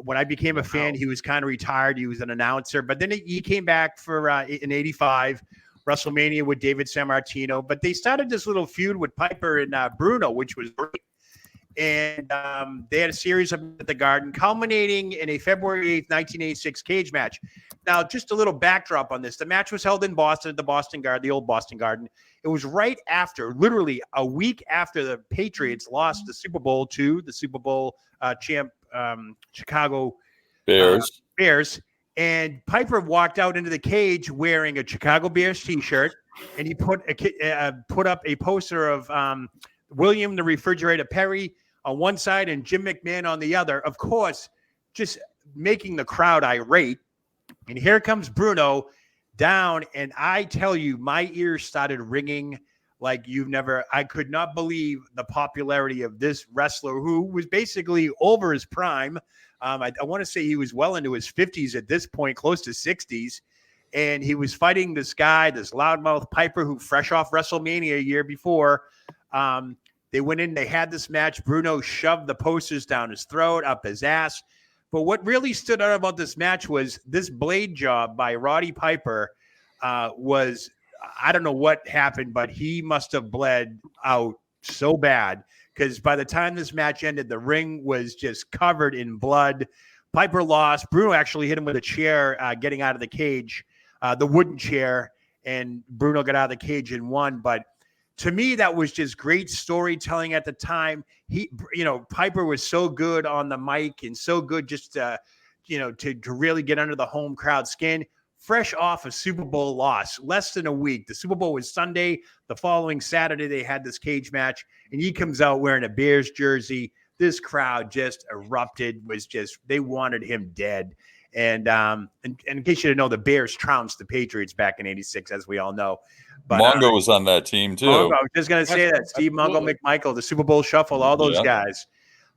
When I became a fan, he was kind of retired. He was an announcer, but then he came back for in 85, WrestleMania with David Sammartino. But they started this little feud with Piper and Bruno, which was great. And they had a series up at the Garden, culminating in a February 8th, 1986 cage match. Now, just a little backdrop on this. The match was held in Boston at the Boston Garden, the old Boston Garden. It was right after, literally a week after the Patriots lost the Super Bowl to the Super Bowl champ Chicago Bears. And Piper walked out into the cage wearing a Chicago Bears T-shirt, and he put up a poster of William the Refrigerator Perry on one side and Jim McMahon on the other, of course, just making the crowd irate. And here comes Bruno down, and I tell you, my ears started ringing like I could not believe the popularity of this wrestler who was basically over his prime. I want to say he was well into his 50s at this point, close to 60s. And he was fighting this guy, this loudmouth Piper, who fresh off WrestleMania a year before. They went in, they had this match. Bruno shoved the posters down his throat, up his ass. But what really stood out about this match was this blade job by Roddy Piper was, I don't know what happened, but he must have bled out so bad, because by the time this match ended, the ring was just covered in blood. Piper lost. Bruno actually hit him with a chair getting out of the cage, the wooden chair, and Bruno got out of the cage and won. But to me, that was just great storytelling at the time. Piper was so good on the mic and so good just to really get under the home crowd skin. Fresh off a Super Bowl loss, less than a week. The Super Bowl was Sunday. The following Saturday, they had this cage match, and he comes out wearing a Bears jersey. This crowd just erupted. They wanted him dead. And in case you didn't know, the Bears trounced the Patriots back in '86, as we all know. But Mongo was on that team too. I was just going to say that. Steve Mongo, McMichael, the Super Bowl Shuffle, all those guys.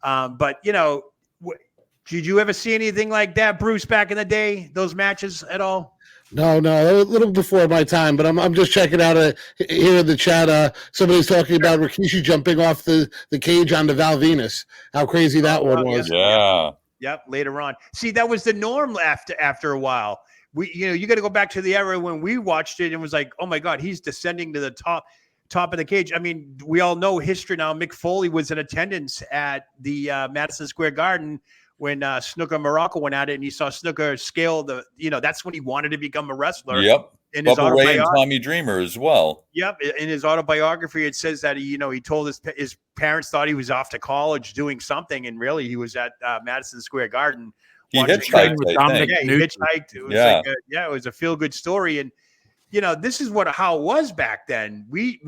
But did you ever see anything like that, Bruce, back in the day? Those matches at all? No, a little before my time, but I'm just checking out here in the chat. Somebody's talking about Rikishi jumping off the cage onto Val Venus. How crazy that one was! Yeah. Yep. Later on, see, that was the norm after a while. You got to go back to the era when we watched it and was like, oh my God, he's descending to the top of the cage. I mean, we all know history now. Mick Foley was in attendance at the Madison Square Garden when Snooker Morocco went at it, and he saw Snooker scale that's when he wanted to become a wrestler. Yep. In his Bubba Ray and Tommy Dreamer as well. Yep. In his autobiography, it says that he told his parents thought he was off to college doing something, and really he was at Madison Square Garden. He hitchhiked. He hitchhiked. It was it was a feel good story, and this is how it was back then. We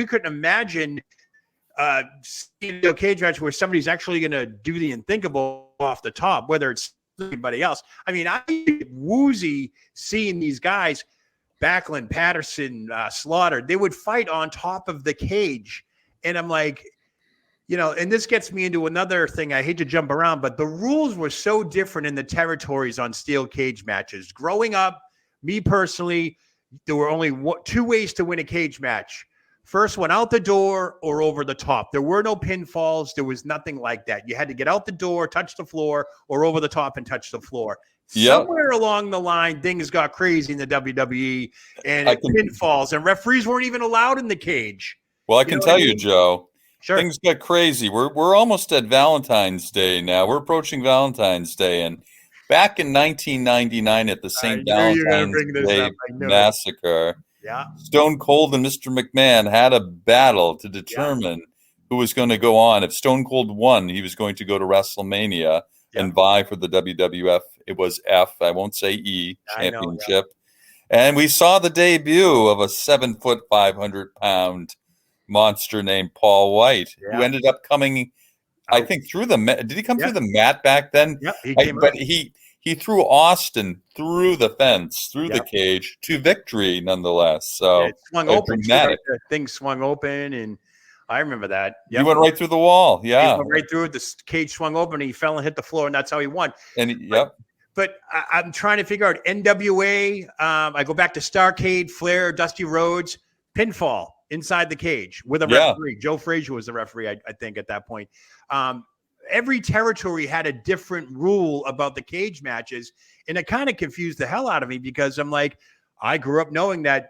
couldn't imagine seeing a cage match where somebody's actually going to do the unthinkable off the top, whether it's anybody else. I mean, I get woozy seeing these guys, Backlund, Patterson, Slaughter. They would fight on top of the cage, and I'm like, and this gets me into another thing. I hate to jump around, but the rules were so different in the territories on steel cage matches. Growing up, me personally, there were only two ways to win a cage match: First one out the door or over the top. There were no pinfalls. There was nothing like that. You had to get out the door, touch the floor, or over the top and touch the floor. Yep. Somewhere along the line, things got crazy in the WWE and pinfalls, and referees weren't even allowed in the cage. Well, I can tell you, Joe, Sure. things got crazy. We're almost at Valentine's Day now. We're approaching Valentine's Day, and back in 1999 at the St. Valentine's Day Massacre, Stone Cold and Mr. McMahon had a battle to determine who was going to go on. If Stone Cold won, he was going to go to WrestleMania and vie for the WWF. It was F, I won't say E, championship. And we saw the debut of a 7-foot, 500-pound monster named Paul White, who ended up coming, I think, through the mat. Did he come through the mat back then? Yeah, he came but he threw Austin through the fence, through the cage, to victory nonetheless. So it swung open. Dramatic. The thing swung open, and I remember that. He went right through the wall. Yeah. He went right through it. The cage swung open, and he fell and hit the floor, and that's how he won. And But I'm trying to figure out NWA. I go back to Starrcade, Flair, Dusty Rhodes, pinfall inside the cage with a referee. Joe Frazier was the referee, I think, at that point. Every territory had a different rule about the cage matches, and it kind of confused the hell out of me because I'm like, I grew up knowing that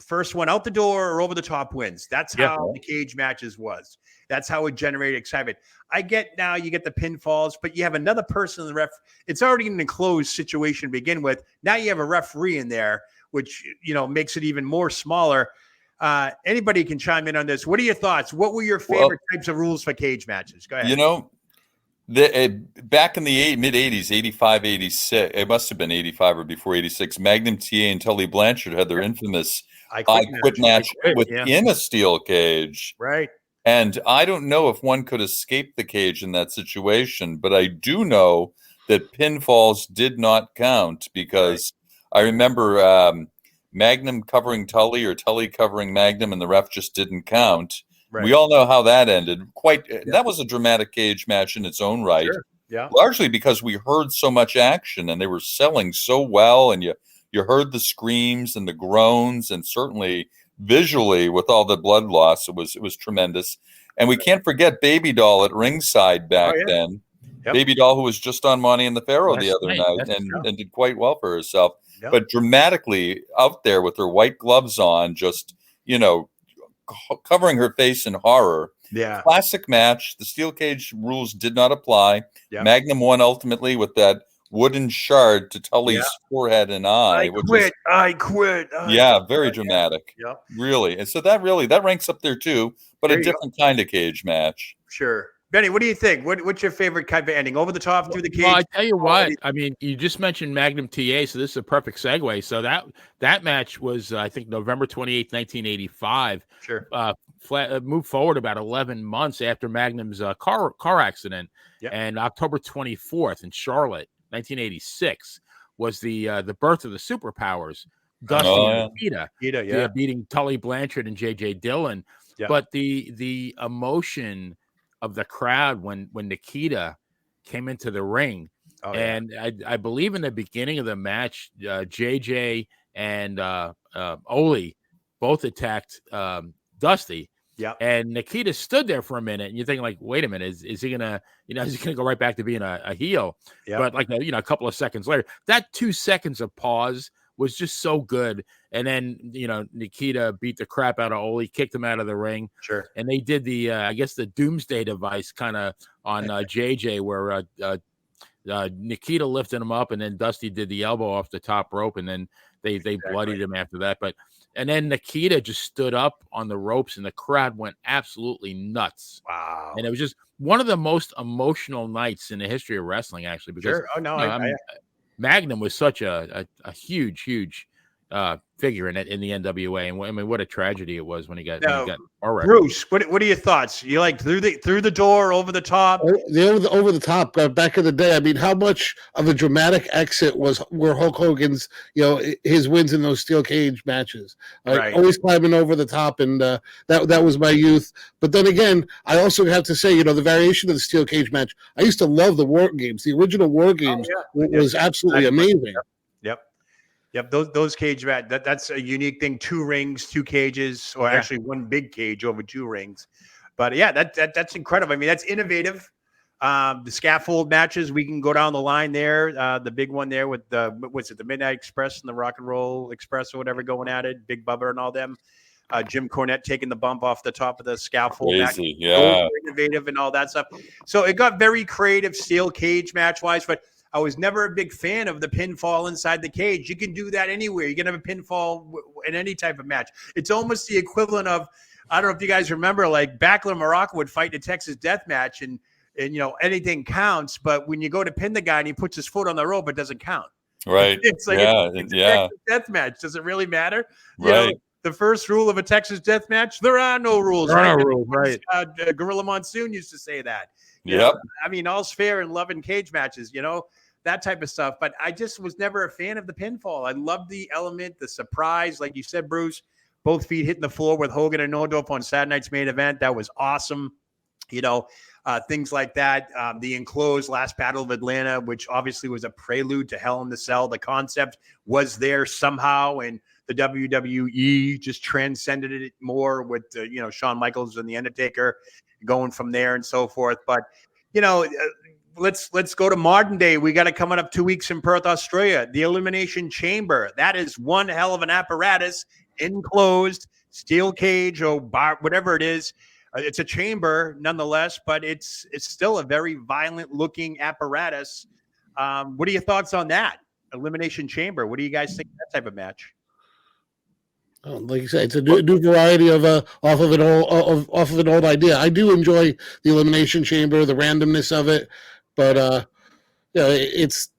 first one out the door or over the top wins. That's how the cage matches was. That's how it generated excitement. I get now you get the pinfalls, but you have another person in the ref. It's already an enclosed situation to begin with. Now you have a referee in there, which, makes it even more smaller. Anybody can chime in on this. What are your thoughts? What were your favorite types of rules for cage matches? Go ahead. Back in the mid-'80s, 85, 86, it must have been 85 or before 86, Magnum TA and Tully Blanchard had their infamous I quit match within a steel cage. Right. And I don't know if one could escape the cage in that situation, but I do know that pinfalls did not count because I remember Magnum covering Tully or Tully covering Magnum, and the ref just didn't count. Right. We all know how that ended. That was a dramatic cage match in its own right. Sure. Yeah. Largely because we heard so much action and they were selling so well, and you heard the screams and the groans, and certainly visually with all the blood loss, it was tremendous. And we can't forget Baby Doll at ringside back then. Yep. Baby Doll, who was just on Monty and the Pharaoh the other night and did quite well for herself. Yep. But dramatically out there with her white gloves on, just, covering her face in horror. Yeah. Classic match. The steel cage rules did not apply. Yep. Magnum won ultimately with that wooden shard to Tully's forehead and eye. I quit. Very dramatic. Yep. Really. And so that ranks up there too, but a different kind of cage match. Sure. Benny, what do you think? What's your favorite kind of ending? Over the top, through the cage? Well, I tell you what. I mean, you just mentioned Magnum TA, so this is a perfect segue. So that match was, I think, November 28th, 1985. Sure. Moved forward about 11 months after Magnum's car accident. Yep. And October 24th in Charlotte, 1986, was the birth of the Superpowers. Dusty and Nikita, beating Tully Blanchard and J.J. Dillon. Yep. But the emotion of the crowd when Nikita came into the ring. And I believe in the beginning of the match, JJ and Ole both attacked Dusty. Yeah. And Nikita stood there for a minute, and you're thinking, like, wait a minute, is he gonna go right back to being a heel? Yep. But like a couple of seconds later, that 2 seconds of pause was just so good. And then, Nikita beat the crap out of Ole, kicked him out of the ring. Sure. And they did the, I guess, the doomsday device kind of on JJ, where Nikita lifted him up, and then Dusty did the elbow off the top rope, and then they bloodied him after that. And then Nikita just stood up on the ropes, and the crowd went absolutely nuts. Wow. And it was just one of the most emotional nights in the history of wrestling, actually, because Magnum was such a huge figure in the NWA, and I mean, what a tragedy it was when he got Bruce, what are your thoughts? You like through the door, over the top? Over the top. Back in the day, I mean, how much of a dramatic exit were Hulk Hogan's, his wins in those steel cage matches? Always climbing over the top, and that was my youth. But then again, I also have to say, the variation of the steel cage match. I used to love the War Games. The original War Games was absolutely amazing. Yep. Yep, those cage match, that's a unique thing. 2 rings, 2 cages, or actually one big cage over 2 rings. But yeah, that's incredible. I mean, that's innovative. The scaffold matches, we can go down the line there. The big one there with the Midnight Express and the Rock and Roll Express or whatever going at it, Big Bubba and all them. Jim Cornette taking the bump off the top of the scaffold. Crazy, match. Those were innovative and all that stuff. So it got very creative, steel cage match wise, but I was never a big fan of the pinfall inside the cage. You can do that anywhere. You can have a pinfall in any type of match. It's almost the equivalent of, I don't know if you guys remember, like Backlund Morocco would fight in a Texas death match and anything counts. But when you go to pin the guy and he puts his foot on the rope, it doesn't count. Right. It's like it's a Texas death match. Does it really matter? Right. The first rule of a Texas death match, there are no rules. There are no rules, right? Gorilla Monsoon used to say that. Yep. I mean, all's fair in love and cage matches, that type of stuff. But I just was never a fan of the pinfall. I loved the element, the surprise. Like you said, Bruce, both feet hitting the floor with Hogan and Nordorf on Saturday night's main event. That was awesome. Things like that. The enclosed last battle of Atlanta, which obviously was a prelude to Hell in the Cell. The concept was there somehow, and the WWE just transcended it more with, Shawn Michaels and The Undertaker going from there and so forth. But, let's go to modern day. We got it coming up 2 weeks in Perth, Australia. The Elimination Chamber. That is one hell of an apparatus, enclosed, steel cage or bar, whatever it is. It's a chamber nonetheless, but it's still a very violent looking apparatus. What are your thoughts on that? Elimination Chamber. What do you guys think of that type of match? Like you said, it's a new variety of off of an old idea. I do enjoy the Elimination Chamber, the randomness of it, but it's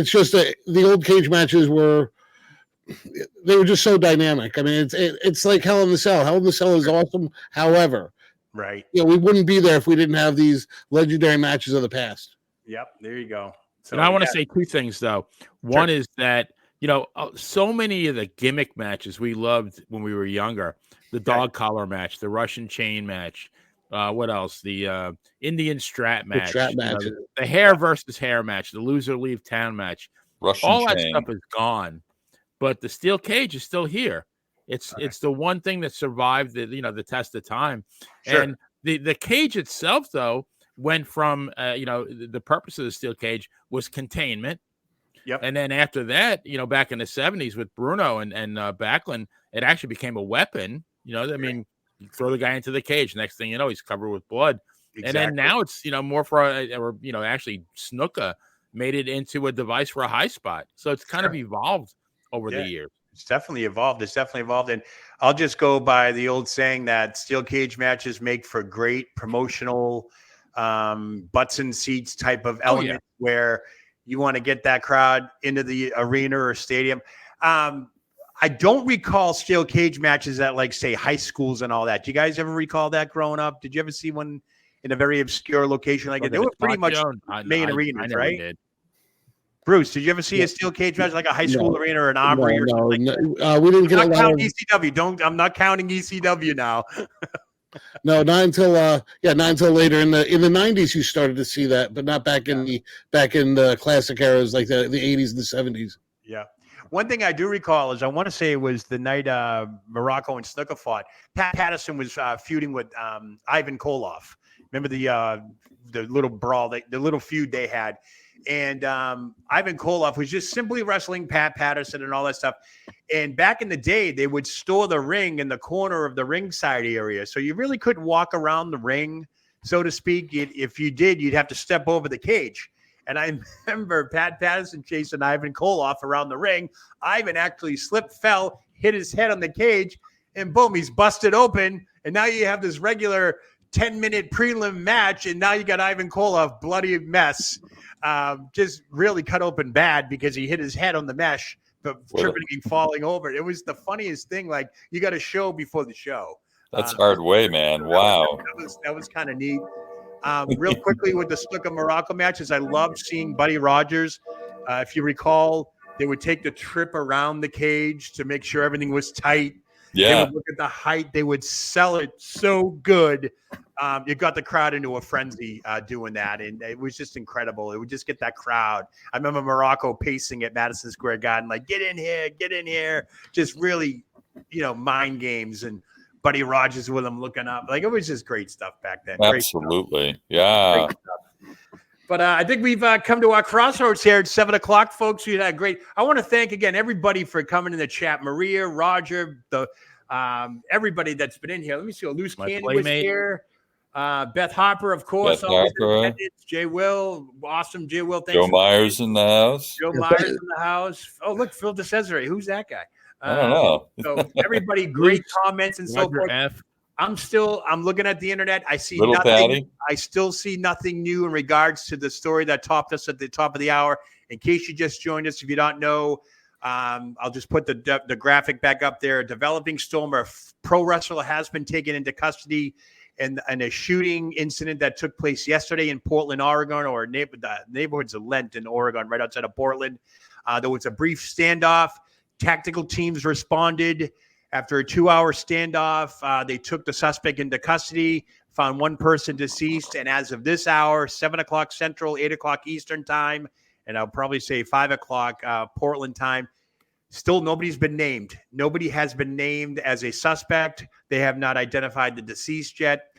just the old cage matches were just so dynamic. I mean, it's like Hell in the Cell. Hell in the Cell is awesome. However, right, we wouldn't be there if we didn't have these legendary matches of the past. Yep, there you go. So, and I want to say 2 things though. One is that so many of the gimmick matches we loved when we were younger. The dog collar match, the Russian chain match. What else? The Indian strap match. The hair versus hair match. The loser leave town match. Russian all chain. that stuff is gone. But the steel cage is still here. It's the one thing that survived the test of time. Sure. And the cage itself, though, went from the purpose of the steel cage was containment. Yep. And then after that, back in the 70s with Bruno and Backlund, it actually became a weapon. I mean, you throw the guy into the cage. Next thing you know, he's covered with blood. Exactly. And then now it's more for actually Snuka made it into a device for a high spot. So it's kind of evolved over the years. It's definitely evolved. And I'll just go by the old saying that steel cage matches make for great promotional butts and seats type of element where you want to get that crowd into the arena or stadium. I don't recall steel cage matches at, like, say, high schools and all that. Do you guys ever recall that growing up? Did you ever see one in a very obscure location like that? They were pretty much main arenas, right? Did. Bruce, did you ever see a steel cage match like a high school arena or an Armory or something? No. We didn't get a lot of ECW. I'm not counting ECW now. No, not until later in the 90s you started to see that, but not back in the classic eras like the 80s and the 70s. Yeah. One thing I do recall is I want to say it was the night Morocco and Snuka fought. Pat Patterson was feuding with Ivan Koloff. Remember the little brawl, the little feud they had. And Ivan Koloff was just simply wrestling Pat Patterson and all that stuff. And back in the day, they would store the ring in the corner of the ringside area. So you really couldn't walk around the ring, so to speak. If you did, you'd have to step over the cage. And I remember Pat Patterson chasing Ivan Koloff around the ring. Ivan actually slipped, fell, hit his head on the cage, and boom, he's busted open. And now you have this regular 10-minute prelim match, and now you got Ivan Koloff, bloody mess. Just really cut open bad because he hit his head on the mesh, but tripping and falling over. It was the funniest thing. Like, you got a show before the show. That's hard way, man. Wow. That was kind of neat. Real quickly with the Snuka Morocco matches, I loved seeing Buddy Rogers. If you recall, they would take the trip around the cage to make sure everything was tight. They Yeah. would look at the height. They would sell it so good. You got the crowd into a frenzy doing that, and it was just incredible. It would just get that crowd. I remember Morocco pacing at Madison Square Garden, like, get in here. Just really, mind games, and Buddy Rogers with him looking up. Like, it was just great stuff back then. Absolutely. Yeah. Great stuff. But I think we've come to our crossroads here at 7 o'clock, folks. We had great. I want to thank again everybody for coming in the chat. Maria, Roger, everybody that's been in here. Let me see. Loose Candy was here. Beth Harper, of course. Beth Harper. Jay Will, awesome. Jay Will. Joe Myers in the house. Joe Myers in the house. Oh, look, Phil DeCesare. Who's that guy? I don't know. So everybody, great comments and so forth. F. I'm looking at the internet. I see Little nothing. Patty. I still see nothing new in regards to the story that topped us at the top of the hour. In case you just joined us, if you don't know, I'll just put the graphic back up there. A developing storm. A pro wrestler has been taken into custody in a shooting incident that took place yesterday in Portland, Oregon, or the neighborhoods of Lent in Oregon, right outside of Portland. There was a brief standoff. Tactical teams responded. After a 2-hour standoff, they took the suspect into custody, found one person deceased, and as of this hour, 7 o'clock Central, 8 o'clock Eastern time, and I'll probably say 5 o'clock Portland time, still nobody's been named. Nobody has been named as a suspect. They have not identified the deceased yet,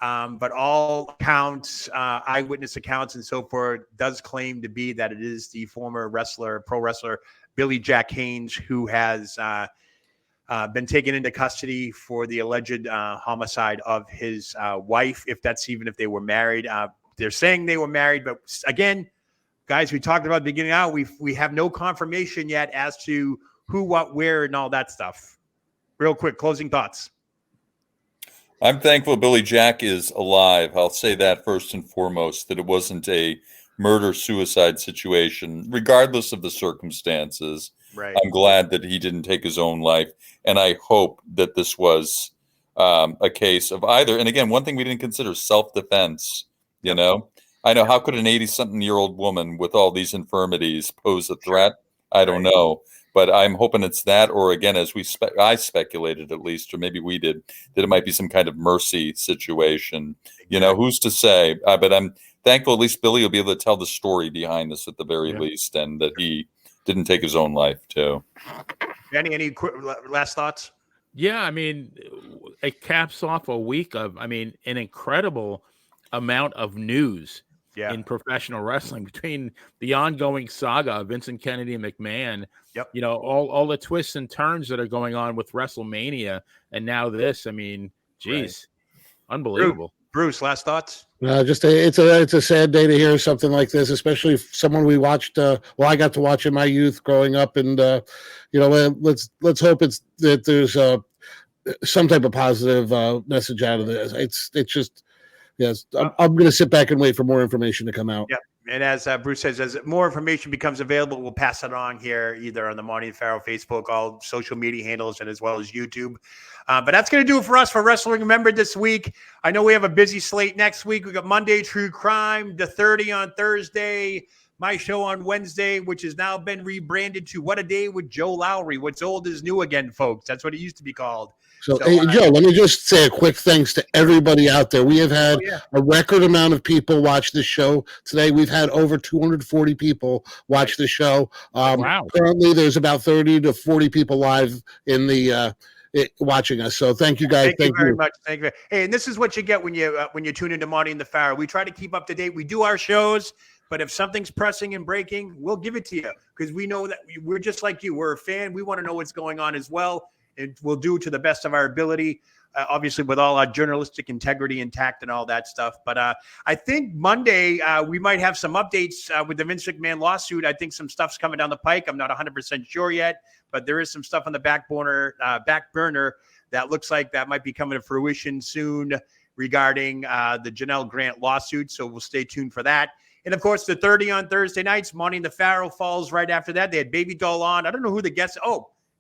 but all accounts, eyewitness accounts and so forth, does claim to be that it is the former pro wrestler, Billy Jack Haynes, who has been taken into custody for the alleged homicide of his wife, if they were married. They're saying they were married, but again, guys, we talked about at the beginning now, we have no confirmation yet as to who, what, where, and all that stuff. Real quick, closing thoughts. I'm thankful Billy Jack is alive. I'll say that first and foremost, that it wasn't a murder-suicide situation, regardless of the circumstances. Right. I'm glad that he didn't take his own life, and I hope that this was a case of either. And again, one thing we didn't consider, self-defense. I know, how could an 80-something-year-old woman with all these infirmities pose a threat? I don't know, but I'm hoping it's that, or again, as I speculated at least, or maybe we did, that it might be some kind of mercy situation. Who's to say? But I'm thankful at least Billy will be able to tell the story behind this at the very least, and that he didn't take his own life too. Any quick last thoughts? Yeah, I mean, it caps off a week of, an incredible amount of news in professional wrestling between the ongoing saga of Vincent Kennedy and McMahon. Yep. All the twists and turns that are going on with WrestleMania, and now this. Unbelievable. Bruce, last thoughts? It's a sad day to hear something like this, especially if someone we watched. I got to watch in my youth growing up, and let's hope that there's some type of positive message out of this. It's just yes. I'm going to sit back and wait for more information to come out. Yep. And as Bruce says, as more information becomes available, we'll pass it on here, either on the Monty and Pharaoh Facebook, all social media handles, and as well as YouTube. But that's going to do it for us for Wrestling Remembered this week. I know we have a busy slate next week. We got Monday, True Crime, The 30 on Thursday, my show on Wednesday, which has now been rebranded to What a Day with Joe Lowry. What's old is new again, folks. That's what it used to be called. So, Joe, let me just say a quick thanks to everybody out there. We have had a record amount of people watch this show today. We've had over 240 people watch the show. Wow. Currently, there's about 30 to 40 people live in the watching us. So thank you guys. Thank you very much. Thank you. Hey, and this is what you get when you tune into Monty and the Pharaoh. We try to keep up to date. We do our shows, but if something's pressing and breaking, we'll give it to you because we know that we're just like you. We're a fan. We want to know what's going on as well. And we'll do to the best of our ability, obviously with all our journalistic integrity intact and all that stuff. But I think Monday we might have some updates with the Vince McMahon lawsuit. I think some stuff's coming down the pike. I'm not 100% sure yet, but there is some stuff on the back burner that looks like that might be coming to fruition soon regarding the Janelle Grant lawsuit. So we'll stay tuned for that. And, of course, the 30 on Thursday nights, Monty and the Pharaoh falls right after that. They had Baby Doll on. I don't know who the guests –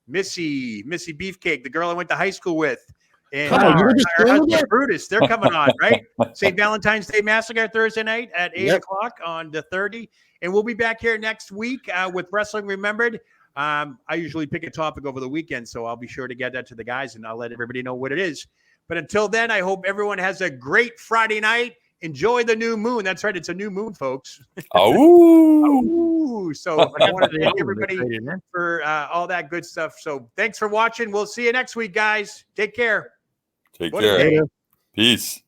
Missy Beefcake, the girl I went to high school with. And her husband, Brutus, they're coming on, right? St. Valentine's Day Massacre Thursday night at 8 o'clock on the 30. And we'll be back here next week with Wrestling Remembered. I usually pick a topic over the weekend, so I'll be sure to get that to the guys, and I'll let everybody know what it is. But until then, I hope everyone has a great Friday night. Enjoy the new moon. That's right. It's a new moon, folks. Oh. So I want to thank everybody for all that good stuff. So thanks for watching. We'll see you next week, guys. Take care. Take What a care. day. Peace.